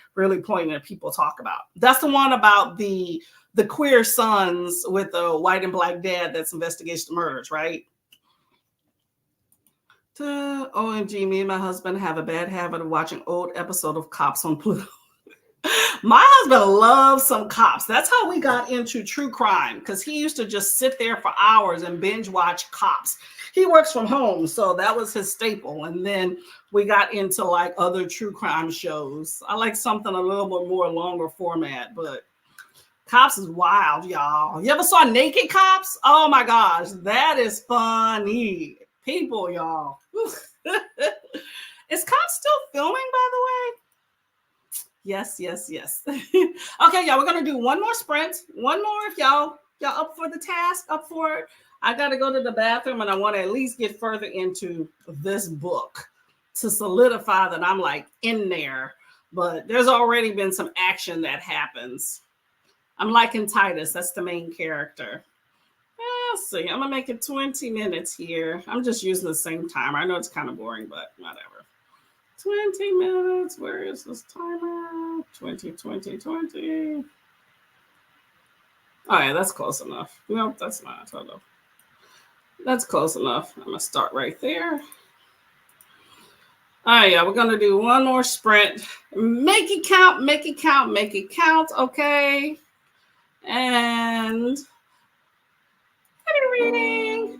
poignant. People talk about. That's the one about the queer sons with a white and black dad that's investigates the murders, right? OMG, me and my husband have a bad habit of watching old episode of Cops on Pluto. My husband loves some Cops. That's how we got into true crime, because he used to just sit there for hours and binge watch Cops. He works from home, so that was his staple. And then we got into like other true crime shows. I like something a little bit more longer format, but Cops is wild, y'all. You ever saw Naked Cops? Oh my gosh, that is funny. People, y'all. Is Cops still filming, by the way? Yes. Okay, y'all, we're gonna do one more sprint. One more. If y'all up for the task, up for it. I gotta go to the bathroom and I want to at least get further into this book to solidify that I'm like in there. But there's already been some action that happens. I'm liking Titus, that's the main character. Let's see, I'm gonna make it 20 minutes here. I'm just using the same timer. I know it's kind of boring, but whatever. 20 minutes. Where is this timer? 20. Oh, yeah, that's close enough. Nope, that's not. Hold on. That's close enough. I'm going to start right there. Oh, yeah, we're going to do one more sprint. Make it count. Okay. And happy reading.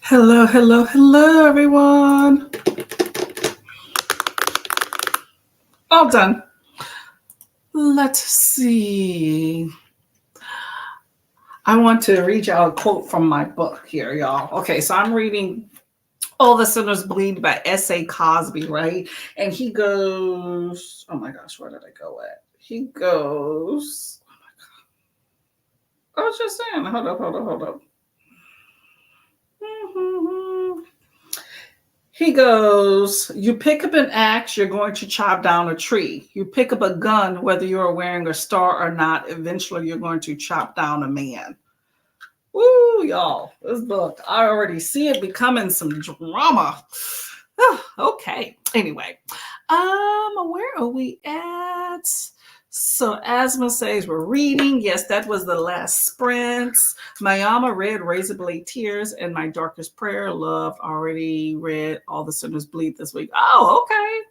Hello, hello, hello, everyone. All done. Let's see. I want to read y'all a quote from my book here, y'all. Okay, so I'm reading All the Sinners Bleed by S.A. Cosby, right? And he goes, oh my gosh, where did I go at? He goes, I was just saying, hold up. He goes, you pick up an axe, you're going to chop down a tree. You pick up a gun, whether you're wearing a star or not, eventually you're going to chop down a man. Woo, y'all, this book, I already see it becoming some drama. Okay, anyway, where are we at? So Asma says we're reading. Yes, that was the last sprint. Mayama read Razor Blade Tears and My Darkest Prayer. Love already read All the Sinners Bleed this week. Oh, okay.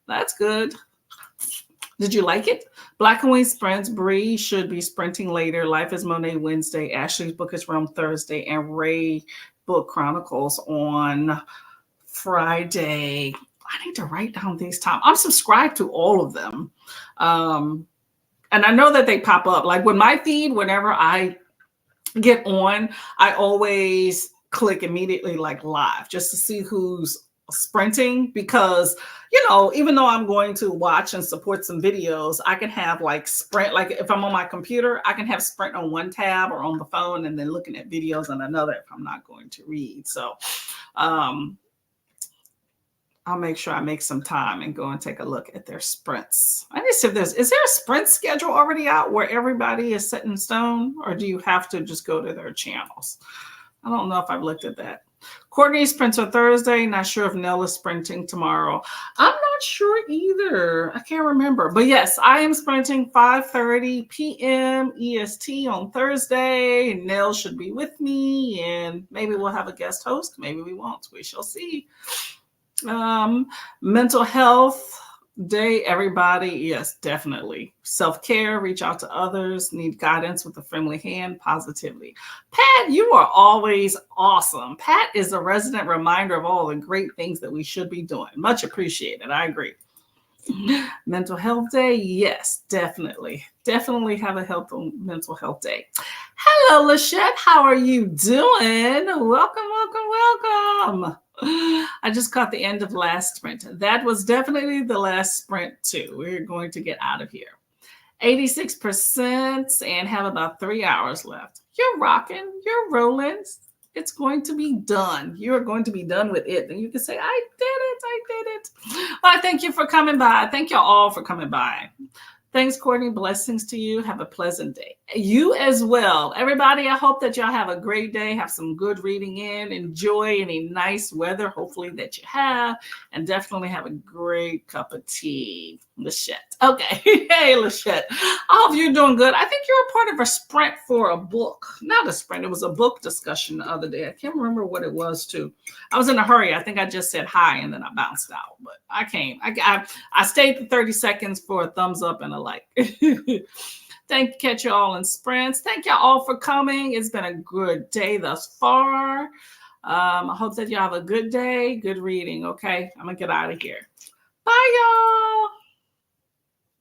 That's good. Did you like it? Black and White sprints. Bree should be sprinting later. Life is Monet Wednesday. Ashley's book is Realm Thursday. And Ray Book Chronicles on Friday. I need to write down these times. I'm subscribed to all of them. And I know that they pop up. Like with my feed, whenever I get on, I always click immediately like live just to see who's sprinting, because even though I'm going to watch and support some videos, I can have like sprint, like if I'm on my computer, I can have sprint on one tab or on the phone and then looking at videos on another if I'm not going to read. So I'll make sure I make some time and go and take a look at their sprints. I need to see if is there a sprint schedule already out where everybody is set in stone, or do you have to just go to their channels? I don't know if I've looked at that. Courtney sprints on Thursday. Not sure if Nell is sprinting tomorrow. I'm not sure either. I can't remember. But yes, I am sprinting 5:30 p.m. EST on Thursday. Nell should be with me, and maybe we'll have a guest host. Maybe we won't. We shall see. Mental health day, everybody. Yes, definitely. Self-care, reach out to others, need guidance with a friendly hand, positivity. Pat, you are always awesome. Pat is a resident reminder of all the great things that we should be doing. Much appreciated. I agree. Mental health day. Yes, definitely. Definitely have a mental health day. Hello, Lachette. How are you doing? Welcome. I just caught the end of last sprint. That was definitely the last sprint too. We're going to get out of here. 86% and have about 3 hours left. You're rocking. You're rolling. It's going to be done. You're going to be done with it. And you can say, I did it. Well, thank you for coming by. Thank you all for coming by. Thanks, Courtney. Blessings to you. Have a pleasant day. You as well. Everybody, I hope that y'all have a great day. Have some good reading in. Enjoy any nice weather, hopefully, that you have. And definitely have a great cup of tea. Lachette. Okay. Hey, Lachette. I hope you're doing good. I think you're a part of a sprint for a book. Not a sprint. It was a book discussion the other day. I can't remember what it was, too. I was in a hurry. I think I just said hi, and then I bounced out. But I came. I stayed for 30 seconds for a thumbs up and a like. Catch you all in sprints. Thank y'all all for coming. It's been a good day thus far. I hope that y'all have a good day, good reading. Okay, I'm gonna get out of here. Bye, y'all.